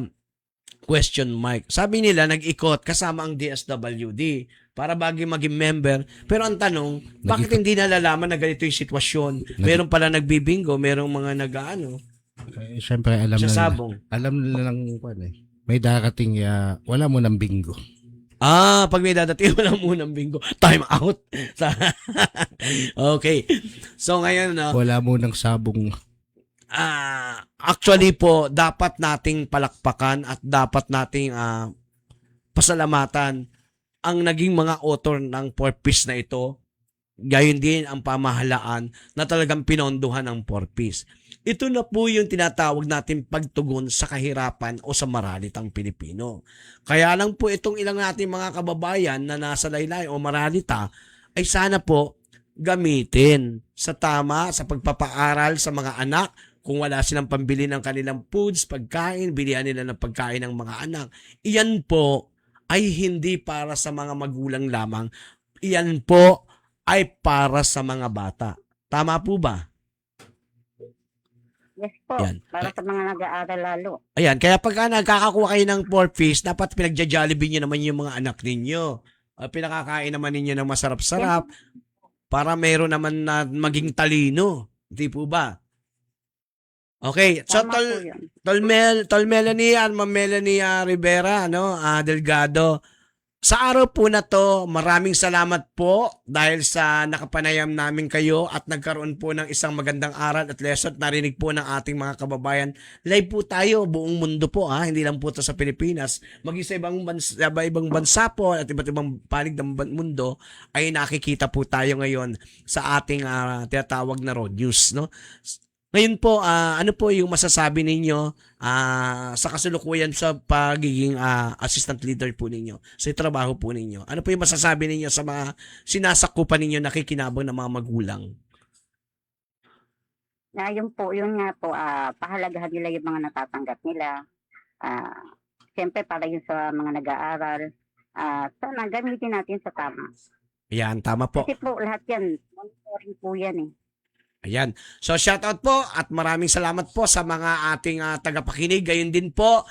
S1: question mark. Sabi nila, nag-ikot kasama ang DSWD para maging member. Pero ang tanong, bakit hindi nalalaman na ganito yung sitwasyon? Meron pala nagbibingo, merong mga nag-ano,
S3: Siyempre, alam na
S1: sasabong.
S3: alam nila lang may darating, wala mo ng bingo.
S1: Pag may dadating, wala munang bingo. Time out. Okay. So ngayon, no,
S3: Wala mo ng sabong.
S1: actually po, dapat nating palakpakan at dapat nating pasalamatan ang naging mga author ng purpose na ito. Gayon din ang pamahalaan na talagang pinondohan ng purpose. Ito na po yung tinatawag natin pagtugon sa kahirapan o sa maralitang Pilipino. Kaya lang po itong ilang nating mga kababayan na nasa laylay o maralita ay sana po gamitin sa tama sa pagpapaaral sa mga anak. Kung wala silang pambili ng kanilang foods, pagkain, bilihan nila ng pagkain ng mga anak. Iyan po ay hindi para sa mga magulang lamang. Iyan po ay para sa mga bata. Tama po ba?
S2: Yes po,
S1: Yan.
S2: para sa mga nag-aaral lalo.
S1: Ayan, kaya pagka nagkakakuha kayo ng pork fish, dapat pinagja-jollibee nyo naman yung mga anak ninyo. Pinakakain naman ninyo ng masarap-sarap para meron naman na maging talino. Hindi po ba? Okay, so
S2: Tama po yun.
S1: Tol Melanie at Ma'am Melanie Rivera, no? Delgado. Sa araw po na to, maraming salamat po dahil sa nakapanayam namin kayo at nagkaroon po ng isang magandang aral at lesson at narinig po ng ating mga kababayan. Live po tayo, buong mundo po, hindi lang po ito sa Pilipinas. Maging sa ibang bansa po at iba't ibang panig ng mundo ay nakikita po tayo ngayon sa ating tinatawag na road news, no? Ngayon po, ano po yung masasabi ninyo sa kasalukuyan sa pagiging assistant leader po ninyo, sa trabaho po ninyo? Ano po yung masasabi ninyo sa mga sinasakupan ninyo nakikinabang ng mga magulang?
S2: Yun nga po, pahalagahan nila yung mga natatanggap nila. Siyempre, para yun sa mga nag-aaral. Sana gamitin natin sa tama.
S1: Ayan, tama po.
S2: Kasi po, lahat yan, monitoring po yan eh.
S1: Ayan. So, shoutout po at maraming salamat po sa mga ating tagapakinig. Gayon din po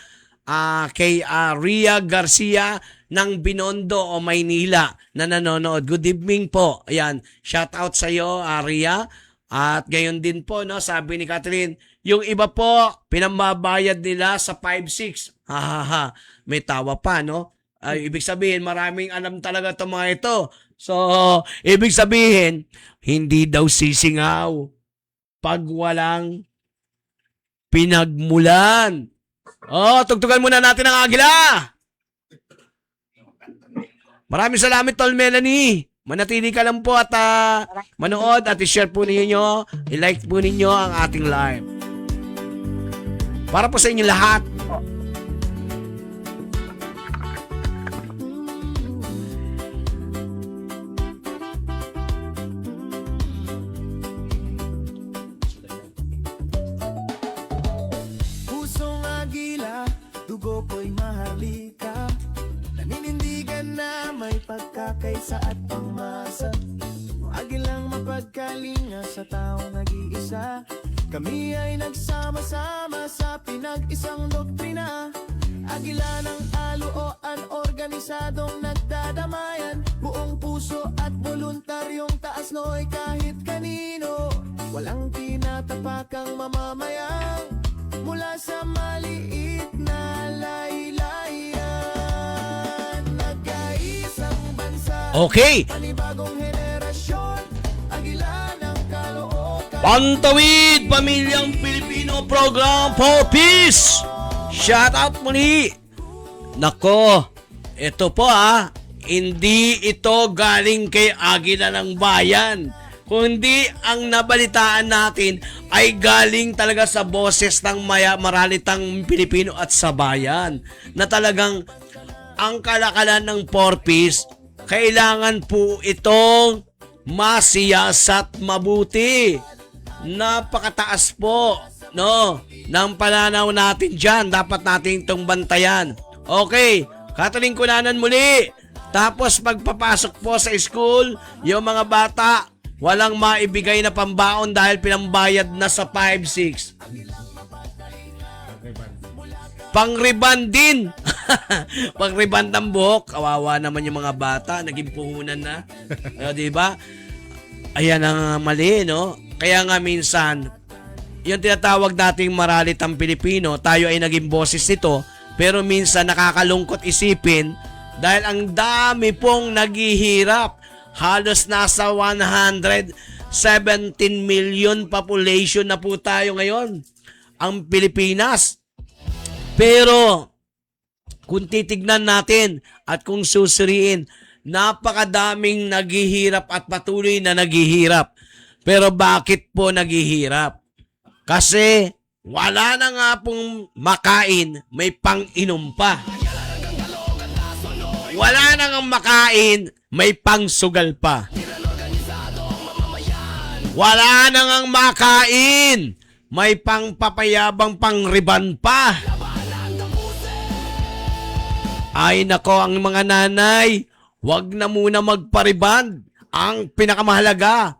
S1: kay Ria Garcia ng Binondo o Maynila na nanonood. Good evening po. Ayan. Shoutout sa iyo, Ria. At gayon din po, no, sabi ni Catherine, yung iba po, pinambabayad nila sa 5-6. Ha. May tawa pa, no? Ibig sabihin, maraming alam talaga itong mga ito. So, ibig sabihin, hindi daw sisingaw pag walang pinagmulan. Tugtugan muna natin ang agila. Maraming salamat, Tol Melanie. Manatili ka lang po at manood at i-share po ninyo, i-like po ninyo ang ating live. Para po sa inyo lahat.
S4: Dugo ko'y maharlika, naninindigan na may pagkakaisa at pangmasa. Agilang mapagkalinga sa taong nag-iisa. Kami ay nagsama-sama sa pinag-isang doktrina. Agila ng aluoan, organisadong nagdadamayan. Buong puso at voluntaryong taas no'y kahit kanino. Walang tinatapakang mamamayang mula sa maliit na laylayan. Nagkaisang bansa,
S1: Okay.
S4: panibagong henerasyon, agila ng kalookan.
S1: Pantawid Pamilyang Pilipino Program for Peace. Shout out muli. Nako, ito po hindi ito galing kay Agila ng Bayan. Kundi ang nabalitaan natin ay galing talaga sa boses ng maralitang Pilipino at sa bayan. Na talagang ang kalakalan ng purpose, kailangan po itong masiyasat mabuti. Napakataas po, no, ng pananaw natin dyan. Dapat natin itong bantayan. Okay, Kathleen Cunanan muli. Tapos pagpapasok po sa school, yung mga bata, walang maibigay na pambaon dahil pinambayad na sa 5-6. Pang-riban din. Pang-riban ng buhok. Kawawa naman yung mga bata. Naging puhunan na. Diba? Ayan ang mali, no? Kaya nga minsan, yung tinatawag nating maralitang Pilipino, tayo ay naging boses nito, pero minsan nakakalungkot isipin dahil ang dami pong naghihirap. Halos nasa 117 million population na po tayo ngayon, ang Pilipinas. Pero kung titignan natin at kung susuriin, napakadaming naghihirap at patuloy na naghihirap. Pero bakit po naghihirap? Kasi wala na nga pong makain, may pang-inom pa. Wala na nga makain, may pang-sugal pa. Wala na nga makain, may pang-papayabang pang-riban pa. Ay nako, ang mga nanay, wag na muna magpariban. Ang pinakamahalaga,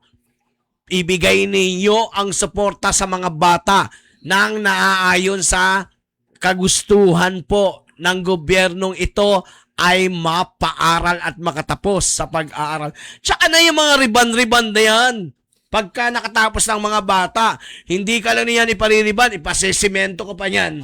S1: ibigay ninyo ang suporta sa mga bata nang naaayon sa kagustuhan po ng gobyernong ito ay mapaaral at makatapos sa pag-aaral. Tsaka na yung mga riban-riban na yan. Pagka nakatapos ng mga bata, hindi ka lang niyan ipaririban, ipasesimento ko pa yan.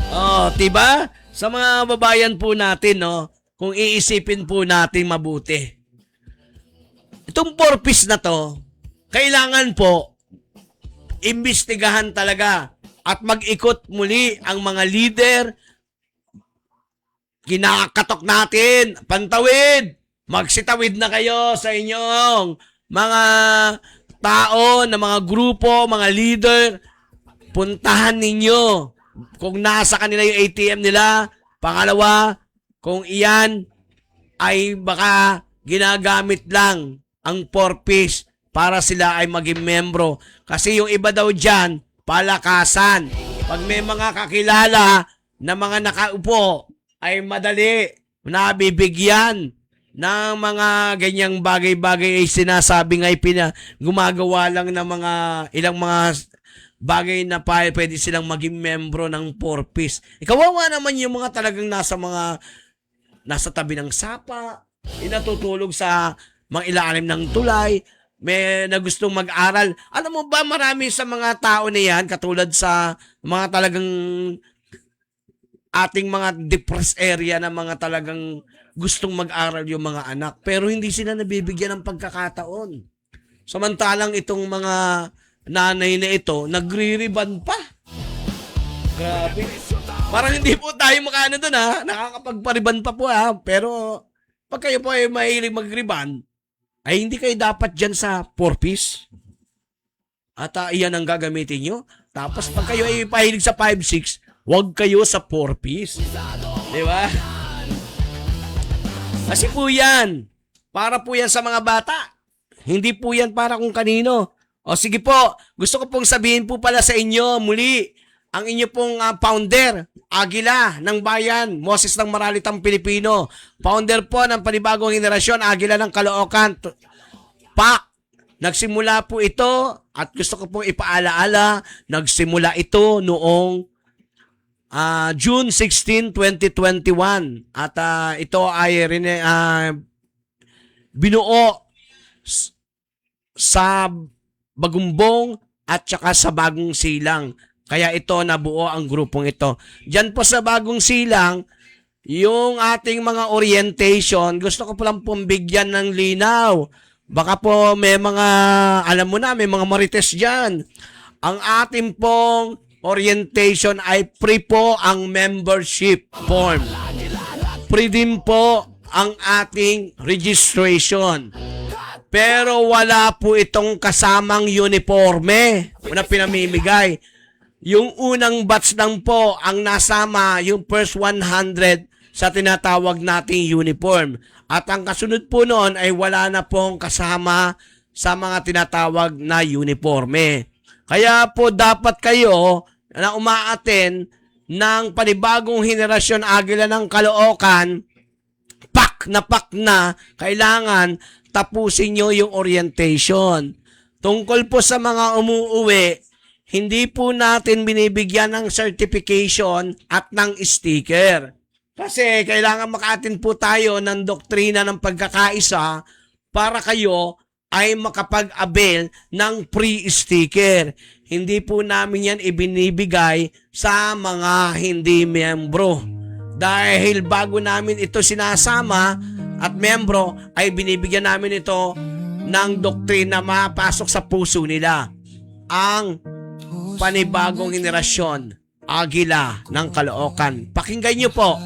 S1: Oh, 'di ba? Sa mga babayan po natin, no, kung iisipin po natin mabuti. Itong purpose na 'to, kailangan po imbestigahan talaga at mag-ikot muli ang mga leader. Kinakatok natin, pantawid. Magsitawid na kayo sa inyong mga tao, na mga grupo, mga leader. Puntahan ninyo kung nasa kanila yung ATM nila. Pangalawa, kung iyan ay baka ginagamit lang ang purpose para sila ay maging membro. Kasi yung iba daw dyan, palakasan. Pag may mga kakilala na mga nakaupo, ay madali nabibigyan ng mga ganyang bagay-bagay ay sinasabi nga gumagawa lang ng mga ilang mga bagay na pwede silang maging membro ng purpose. Ikawawa naman yung mga talagang nasa tabi ng sapa, inatutulog sa mga ilalim ng tulay, may na gustong mag-aral. Alam mo ba, marami sa mga tao na yan, katulad sa mga talagang ating mga depressed area na mga talagang gustong mag-aral yung mga anak, pero hindi sila nabibigyan ng pagkakataon. Samantalang itong mga nanay na ito, nagre-riban pa. Grabe. Parang hindi po tayo makaano doon, ha. Nakakapagpariban pa po, ha. Pero pag kayo po ay mahilig mag-riban, ay hindi kayo dapat dyan sa purpose. At iyan ang gagamitin nyo. Tapos pag kayo ay pahilig sa 5-6, huwag kayo sa purpose. Di ba? Kasi po yan, para po yan sa mga bata. Hindi po yan para kung kanino. O sige po, gusto ko pong sabihin po pala sa inyo muli, ang inyo pong founder, Agila ng Bayan, Moses ng Maralitang Pilipino. Founder po ng panibagong henerasyon, Agila ng Caloocan, PAC. Nagsimula po ito at gusto ko pong ipaalaala, nagsimula ito noong June 16, 2021. At ito ay binuo sa Bagumbong at saka sa Bagong Silang. Kaya ito nabuo ang grupong ito. Diyan po sa Bagong Silang, yung ating mga orientation, gusto ko palang bigyan ng linaw. Baka po may mga, alam mo na, may mga marites dyan. Ang ating pong orientation ay free po ang membership form. Free din po ang ating registration. Pero wala po itong kasamang uniforme na pinamimigay. Yung unang batch lang po ang nasama, yung first 100 sa tinatawag nating uniform. At ang kasunod po noon ay wala na pong kasama sa mga tinatawag na uniforme. Kaya po dapat kayo na umaaten ng panibagong henerasyon Agila ng Caloocan, pak na kailangan tapusin nyo yung orientation. Tungkol po sa mga umuuwi, hindi po natin binibigyan ng certification at ng sticker. Kasi kailangan maka-attend po tayo ng doktrina ng pagkakaisa para kayo ay makapag-avail ng free sticker. Hindi po namin yan ibinibigay sa mga hindi membro. Dahil bago namin ito sinasama at membro, ay binibigyan namin ito ng doktrina mapasok sa puso nila. Ang panibagong henerasyon, Agila ng Caloocan. Pakinggan niyo po.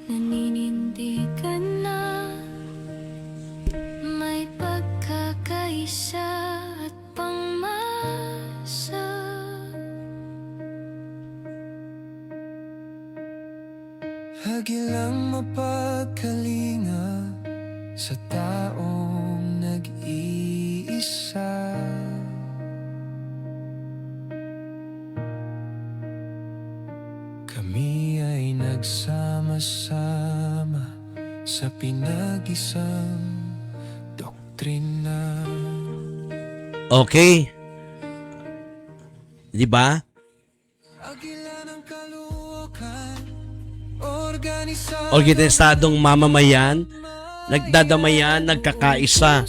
S5: Naninindigan na may pagkakaisa at pangmasa.
S4: Hagilang mapagkalinga sa taong nag-iisa. Kami ay nagsama-sama sa pinag-isang doktrina.
S1: Okay. Di ba?
S4: Agila ng Caloocan, organisasyon
S1: Organisadong mamamayan, nagdadamayan, nagkakaisa.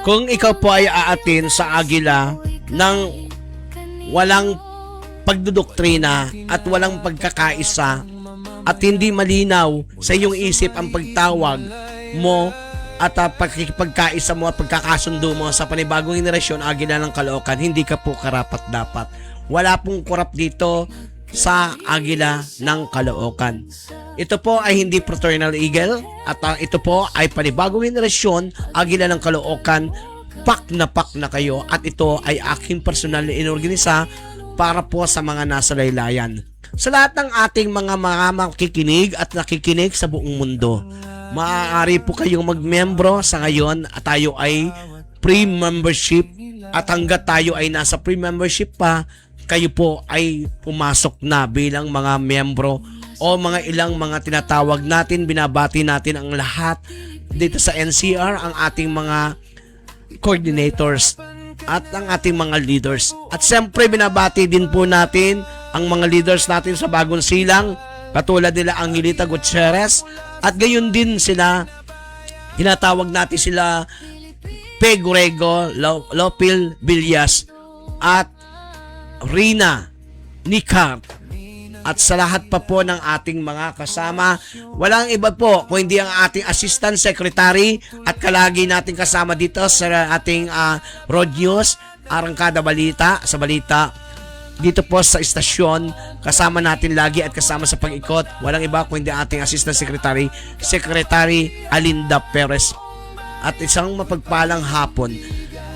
S1: Kung ikaw po ay aatin sa Agila ng walang pagdudoktrina at walang pagkakaisa at hindi malinaw sa iyong isip ang pagtawag mo at pagkikaisa mo at pagkakasundo mo sa panibagong henerasyon Agila ng Caloocan, hindi ka po karapat-dapat. Wala pong korap dito sa Agila ng Caloocan. Ito po ay hindi fraternal eagle at ito po ay panibagong henerasyon Agila ng Caloocan. Pak na kayo at ito ay aking personal na inorganisa para po sa mga nasa laylayan. Sa lahat ng ating mga makikinig at nakikinig sa buong mundo, maaari po kayong magmembro sa ngayon at tayo ay pre-membership at hanggat tayo ay nasa pre-membership pa, kayo po ay pumasok na bilang mga membro o mga ilang mga tinatawag natin, binabati natin ang lahat dito sa NCR, ang ating mga coordinators at ang ating mga leaders. At siyempre binabati din po natin ang mga leaders natin sa Bagong Silang, katulad nila Angelita Gutierrez at gayon din sila, tinatawag natin sila Pegurego, Lopil Villas at Rina Nicart. At sa lahat pa po ng ating mga kasama, walang iba po kung hindi ang ating Assistant Secretary at kalagi nating kasama dito sa ating Road News, Arangkada Balita, sa Balita. Dito po sa istasyon, kasama natin lagi at kasama sa pag-ikot, walang iba kung hindi ang ating Assistant Secretary, Secretary Alinda Perez. At isang mapagpalang hapon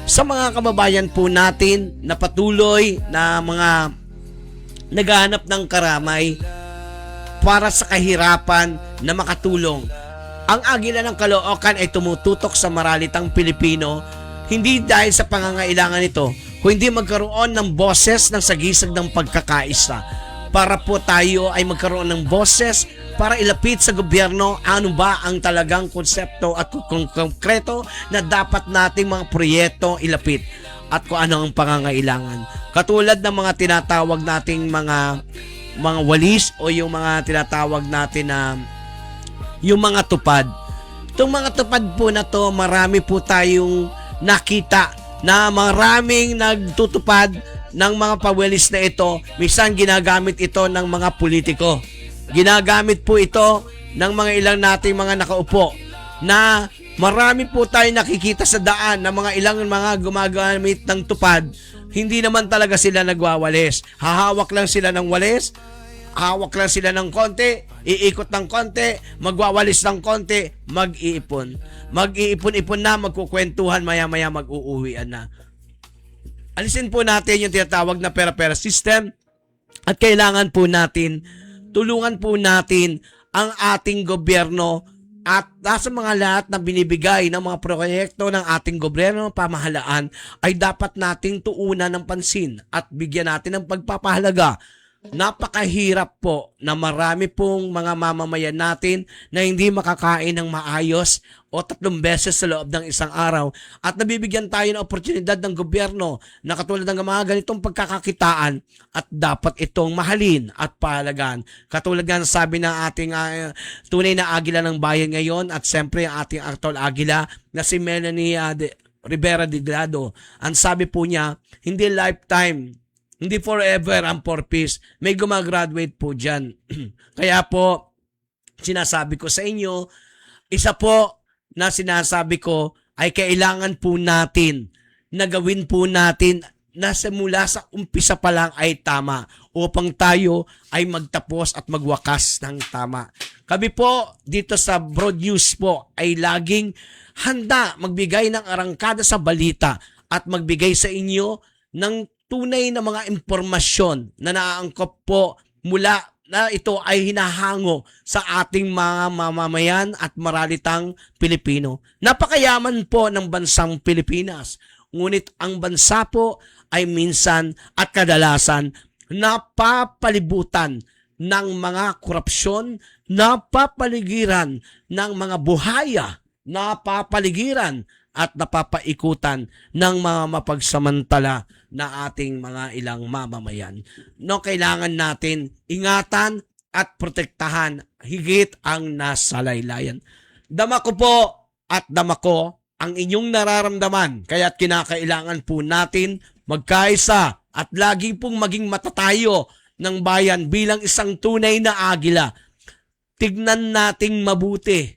S1: sa mga kababayan po natin na patuloy na mga naghahanap ng karamay para sa kahirapan na makatulong. Ang Agila ng Caloocan ay tumututok sa maralitang Pilipino hindi dahil sa pangangailangan nito, kundi magkaroon ng boses ng sagisag ng pagkakaisa. Para po tayo ay magkaroon ng boses para ilapit sa gobyerno ano ba ang talagang konsepto at konkreto na dapat nating mga proyekto ilapit at kung ano ang pangangailangan. Katulad ng mga tinatawag nating mga walis o yung mga tinatawag natin na yung mga tupad. Itong mga tupad po na to, marami po tayong nakita na maraming nagtutupad ng mga pawilis na ito. Minsan ginagamit ito ng mga politiko. Ginagamit po ito ng mga ilang nating mga nakaupo na marami po tayo nakikita sa daan na mga ilang mga gumagamit ng tupad. Hindi naman talaga sila nagwawalis. Hahawak lang sila ng walis, hawak lang sila ng konti, iikot ng konti, magwawalis ng konti, mag-iipon. Mag-iipon-ipon na, magkukwentuhan, maya-maya mag-uuwian na. Alisin po natin yung tinatawag na pera-pera system at kailangan po natin, tulungan po natin ang ating gobyerno at nasa mga lahat na binibigay ng mga proyekto ng ating gobyerno pamahalaan ay dapat nating tuunan ng pansin at bigyan natin ng pagpapahalaga. Napakahirap po na marami pong mga mamamayan natin na hindi makakain ng maayos o 3 beses sa loob ng isang araw at nabibigyan tayo ng oportunidad ng gobyerno na katulad ng mga ganitong pagkakakitaan at dapat itong mahalin at pahalagaan. Katulad nga ng sabi ng ating tunay na agila ng bayan ngayon at siyempre ang ating actual agila na si Melanie Rivera Diglado. Ang sabi po niya, hindi lifetime, hindi forever ang 4 Ps. May gumagraduate po dyan. Kaya po, sinasabi ko sa inyo, isa po na sinasabi ko ay kailangan po natin na gawin po natin na mula sa umpisa pa lang ay tama upang tayo ay magtapos at magwakas ng tama. Kami po dito sa Broad News po ay laging handa magbigay ng arangkada sa balita at magbigay sa inyo ng tunay na mga impormasyon na naaangkop po mula na ito ay hinahango sa ating mga mamamayan at maralitang Pilipino. Napakayaman po ng bansang Pilipinas. Ngunit ang bansa po ay minsan at kadalasan napapalibutan ng mga korupsyon, napapaligiran ng mga buhaya, napapaligiran at napapaikutan ng mga mapagsamantala na ating mga ilang mamamayan. No, kailangan natin ingatan at protektahan higit ang nasa laylayan. Dama ko po at dama ko ang inyong nararamdaman, kaya't kinakailangan po natin magkaisa at lagi pong maging matatayo ng bayan bilang isang tunay na agila. Tignan nating mabuti,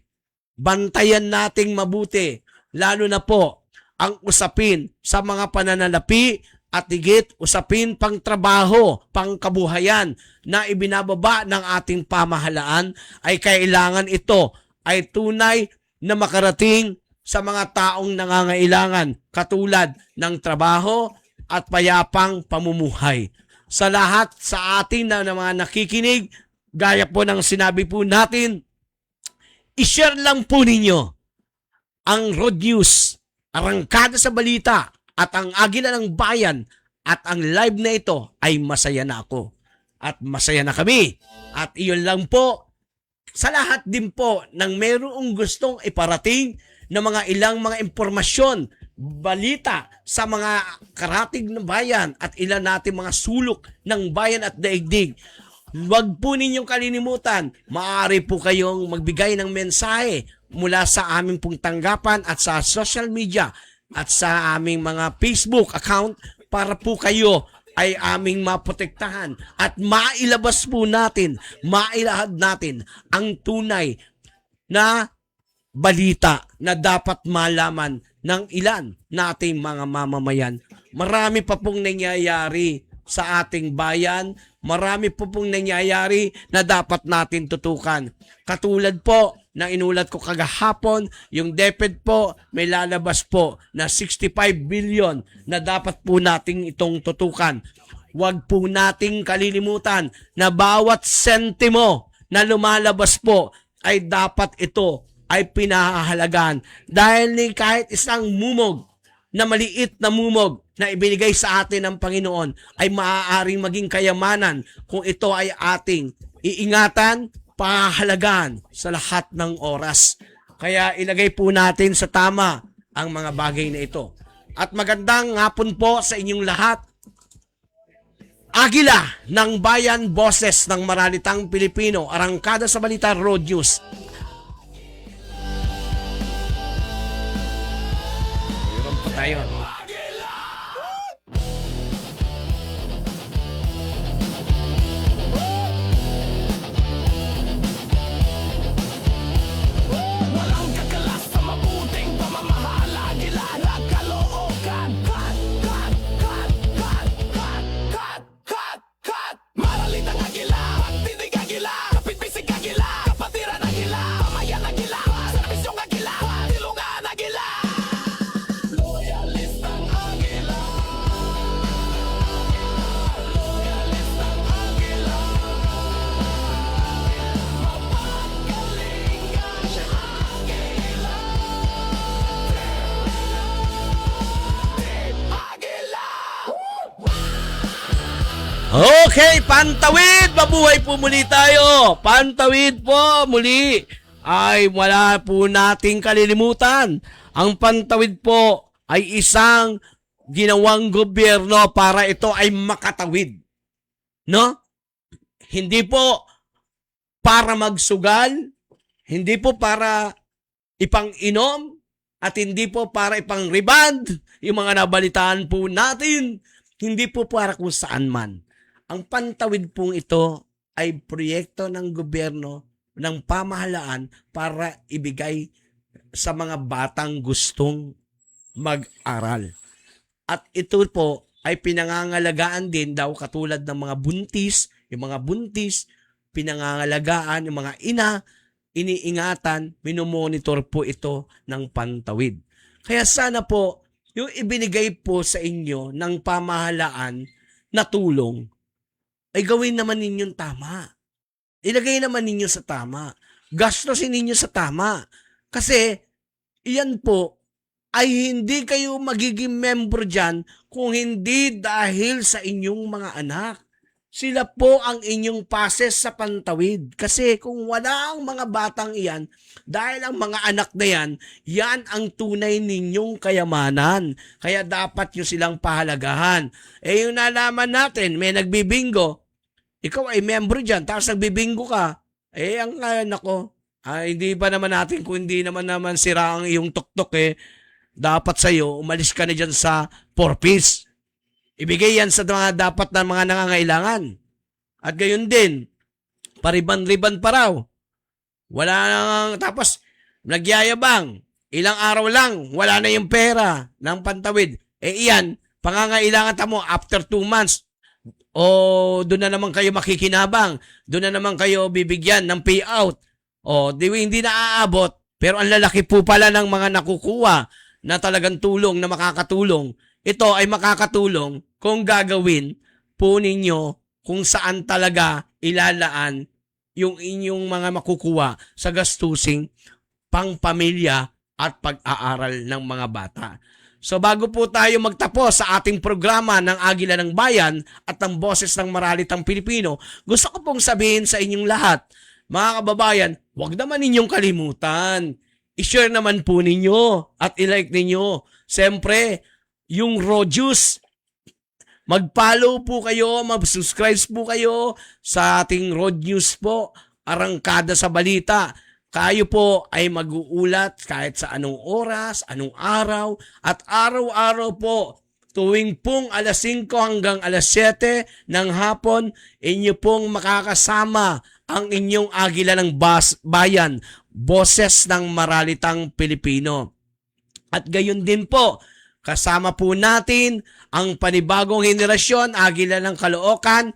S1: bantayan nating mabuti, lalo na po ang usapin sa mga pananalapi at higit usapin pang trabaho, pang kabuhayan na ibinababa ng ating pamahalaan ay kailangan ito ay tunay na makarating sa mga taong nangangailangan katulad ng trabaho at payapang pamumuhay. Sa lahat sa atin na mga nakikinig, gaya po ng sinabi po natin, i-share lang po ninyo ang Road News, arangkada sa balita, at ang agila ng bayan at ang live na ito ay masaya na ako. At masaya na kami. At iyon lang po, sa lahat din po ng mayroong gustong iparating na mga ilang mga impormasyon, balita sa mga karatig ng bayan at ilan natin mga sulok ng bayan at daigdig. Huwag po ninyong kalilimutan, maaari po kayong magbigay ng mensahe mula sa aming pong tanggapan at sa social media at sa aming mga Facebook account para po kayo ay aming maprotektahan at mailabas po natin, mailahad natin ang tunay na balita na dapat malaman ng ilan nating mga mamamayan. Marami pa pong nangyayari sa ating bayan, marami po pong nangyayari na dapat natin tutukan. Katulad po na inulat ko kagahapon, yung DepEd po may lalabas po na 65 billion na dapat po nating itong tutukan. Huwag po nating kalilimutan na bawat sentimo na lumalabas po ay dapat ito ay pinahahalagaan. Dahil ni kahit isang mumog na maliit na mumog na ibinigay sa atin ng Panginoon ay maaaring maging kayamanan kung ito ay ating iingatan, pahalagaan sa lahat ng oras. Kaya ilagay po natin sa tama ang mga bagay na ito. At magandang hapon po sa inyong lahat. Agila ng Bayan, boses ng maralitang Pilipino, arangkada sa balita, Road News. Mayroon pa tayo.
S6: Loyalist
S1: Okay, Pantawid! Mabuhay po muli tayo! Pantawid po muli! Ay wala po nating kalilimutan. Ang Pantawid po ay isang ginawang gobyerno para ito ay makatawid. No? Hindi po para magsugal, hindi po para ipang-inom, at hindi po para ipang-rebound, yung mga nabalitaan po natin, hindi po para kung saan man. Ang Pantawid pong ito ay proyekto ng gobyerno, ng pamahalaan para ibigay sa mga batang gustong mag-aral. At ito po ay pinangangalagaan din daw katulad ng mga buntis, yung mga buntis, pinangangalagaan yung mga ina, iniingatan, minomonitor po ito ng Pantawid. Kaya sana po, yung ibinigay po sa inyo ng pamahalaan na tulong, ay gawin naman ninyong tama. Ilagay naman ninyo sa tama. Gastusin ninyo sa tama. Kasi, iyan po, ay hindi kayo magiging member dyan kung hindi dahil sa inyong mga anak. Sila po ang inyong pases sa Pantawid. Kasi kung wala ang mga batang iyan, dahil ang mga anak na yan, yan ang tunay ninyong kayamanan. Kaya dapat nyo silang pahalagahan. Eh yung nalaman natin, may nagbibingo, ikaw ay member dyan, tapos nagbibingo ka, eh ang nako, hindi pa naman natin, kung hindi naman sira ang iyong tuktok dapat sa'yo, umalis ka na dyan sa 4-piece. Ibigay yan sa mga dapat na mga nangangailangan. At gayon din, pariban-riban pa raw. Wala nang, tapos nagyayabang, ilang araw lang, wala na yung pera ng Pantawid. Eh iyan, pangangailangan tamo after 2 months, o doon na naman kayo makikinabang, doon na naman kayo bibigyan ng payout. O hindi na aabot, pero ang lalaki po pala ng mga nakukuha na talagang tulong na makakatulong. Ito ay makakatulong kung gagawin po ninyo kung saan talaga ilalaan yung inyong mga makukuha sa gastusing pangpamilya at pag-aaral ng mga bata. So bago po tayo magtapos sa ating programa ng Agila ng Bayan at ng Boses ng Maralitang Pilipino, gusto ko pong sabihin sa inyong lahat, mga kababayan, huwag naman ninyong kalimutan. I-share naman po ninyo at i-like ninyo. Siyempre, yung Rodius, mag-follow po kayo, mag-subscribe po kayo sa ating Road News po, Arangkada sa Balita. Kayo po ay mag-uulat kahit sa anong oras, anong araw, at araw-araw po, tuwing pong alas 5 hanggang alas 7 ng hapon, inyo pong makakasama ang inyong Agila ng Bayan, Boses ng Maralitang Pilipino. At gayon din po, kasama po natin ang panibagong henerasyon, Agila ng Caloocan.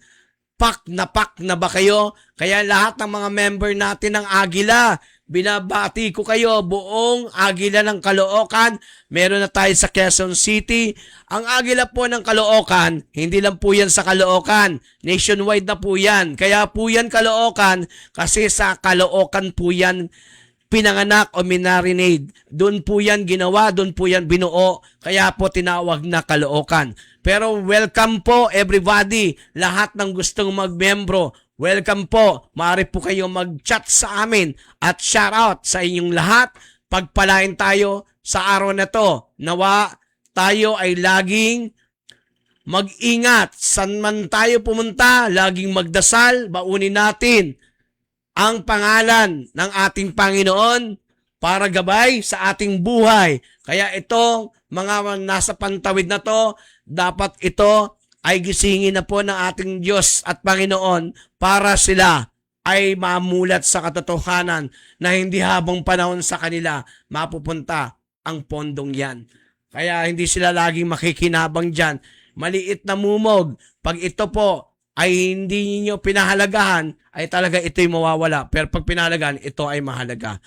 S1: Pak na ba kayo? Kaya lahat ng mga member natin ng Agila, binabati ko kayo, buong Agila ng Caloocan. Meron na tayo sa Quezon City. Ang Agila po ng Caloocan, hindi lang po yan sa Caloocan. Nationwide na po yan. Kaya po yan Caloocan kasi sa Caloocan po yan pinanganak o minarinade. Doon po yan ginawa, doon po yan binuo. Kaya po tinawag na Caloocan. Pero welcome po everybody, lahat ng gustong magmembro. Welcome po. Maaari po kayo mag-chat sa amin at shoutout sa inyong lahat. Pagpalain tayo sa araw na to. Nawa tayo ay laging mag-ingat. San man tayo pumunta, laging magdasal. Baunin natin ang pangalan ng ating Panginoon para gabay sa ating buhay. Kaya itong mga nasa Pantawid na to, dapat ito ay gisingin na po ng ating Diyos at Panginoon para sila ay mamulat sa katotohanan na hindi habang panahon sa kanila mapupunta ang pondong yan. Kaya hindi sila laging makikinabang dyan. Maliit na mumog. Pag ito po ay hindi niyo pinahalagahan, ay talaga ito'y mawawala. Pero pag pinahalagahan, ito ay mahalaga.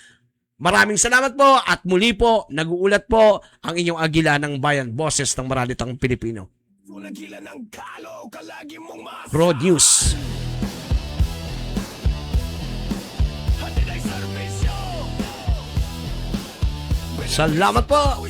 S1: Maraming salamat po at muli po, nag-uulat po ang inyong Agila ng Bayan, Boses ng Maralitang Pilipino. Road News. Salamat po!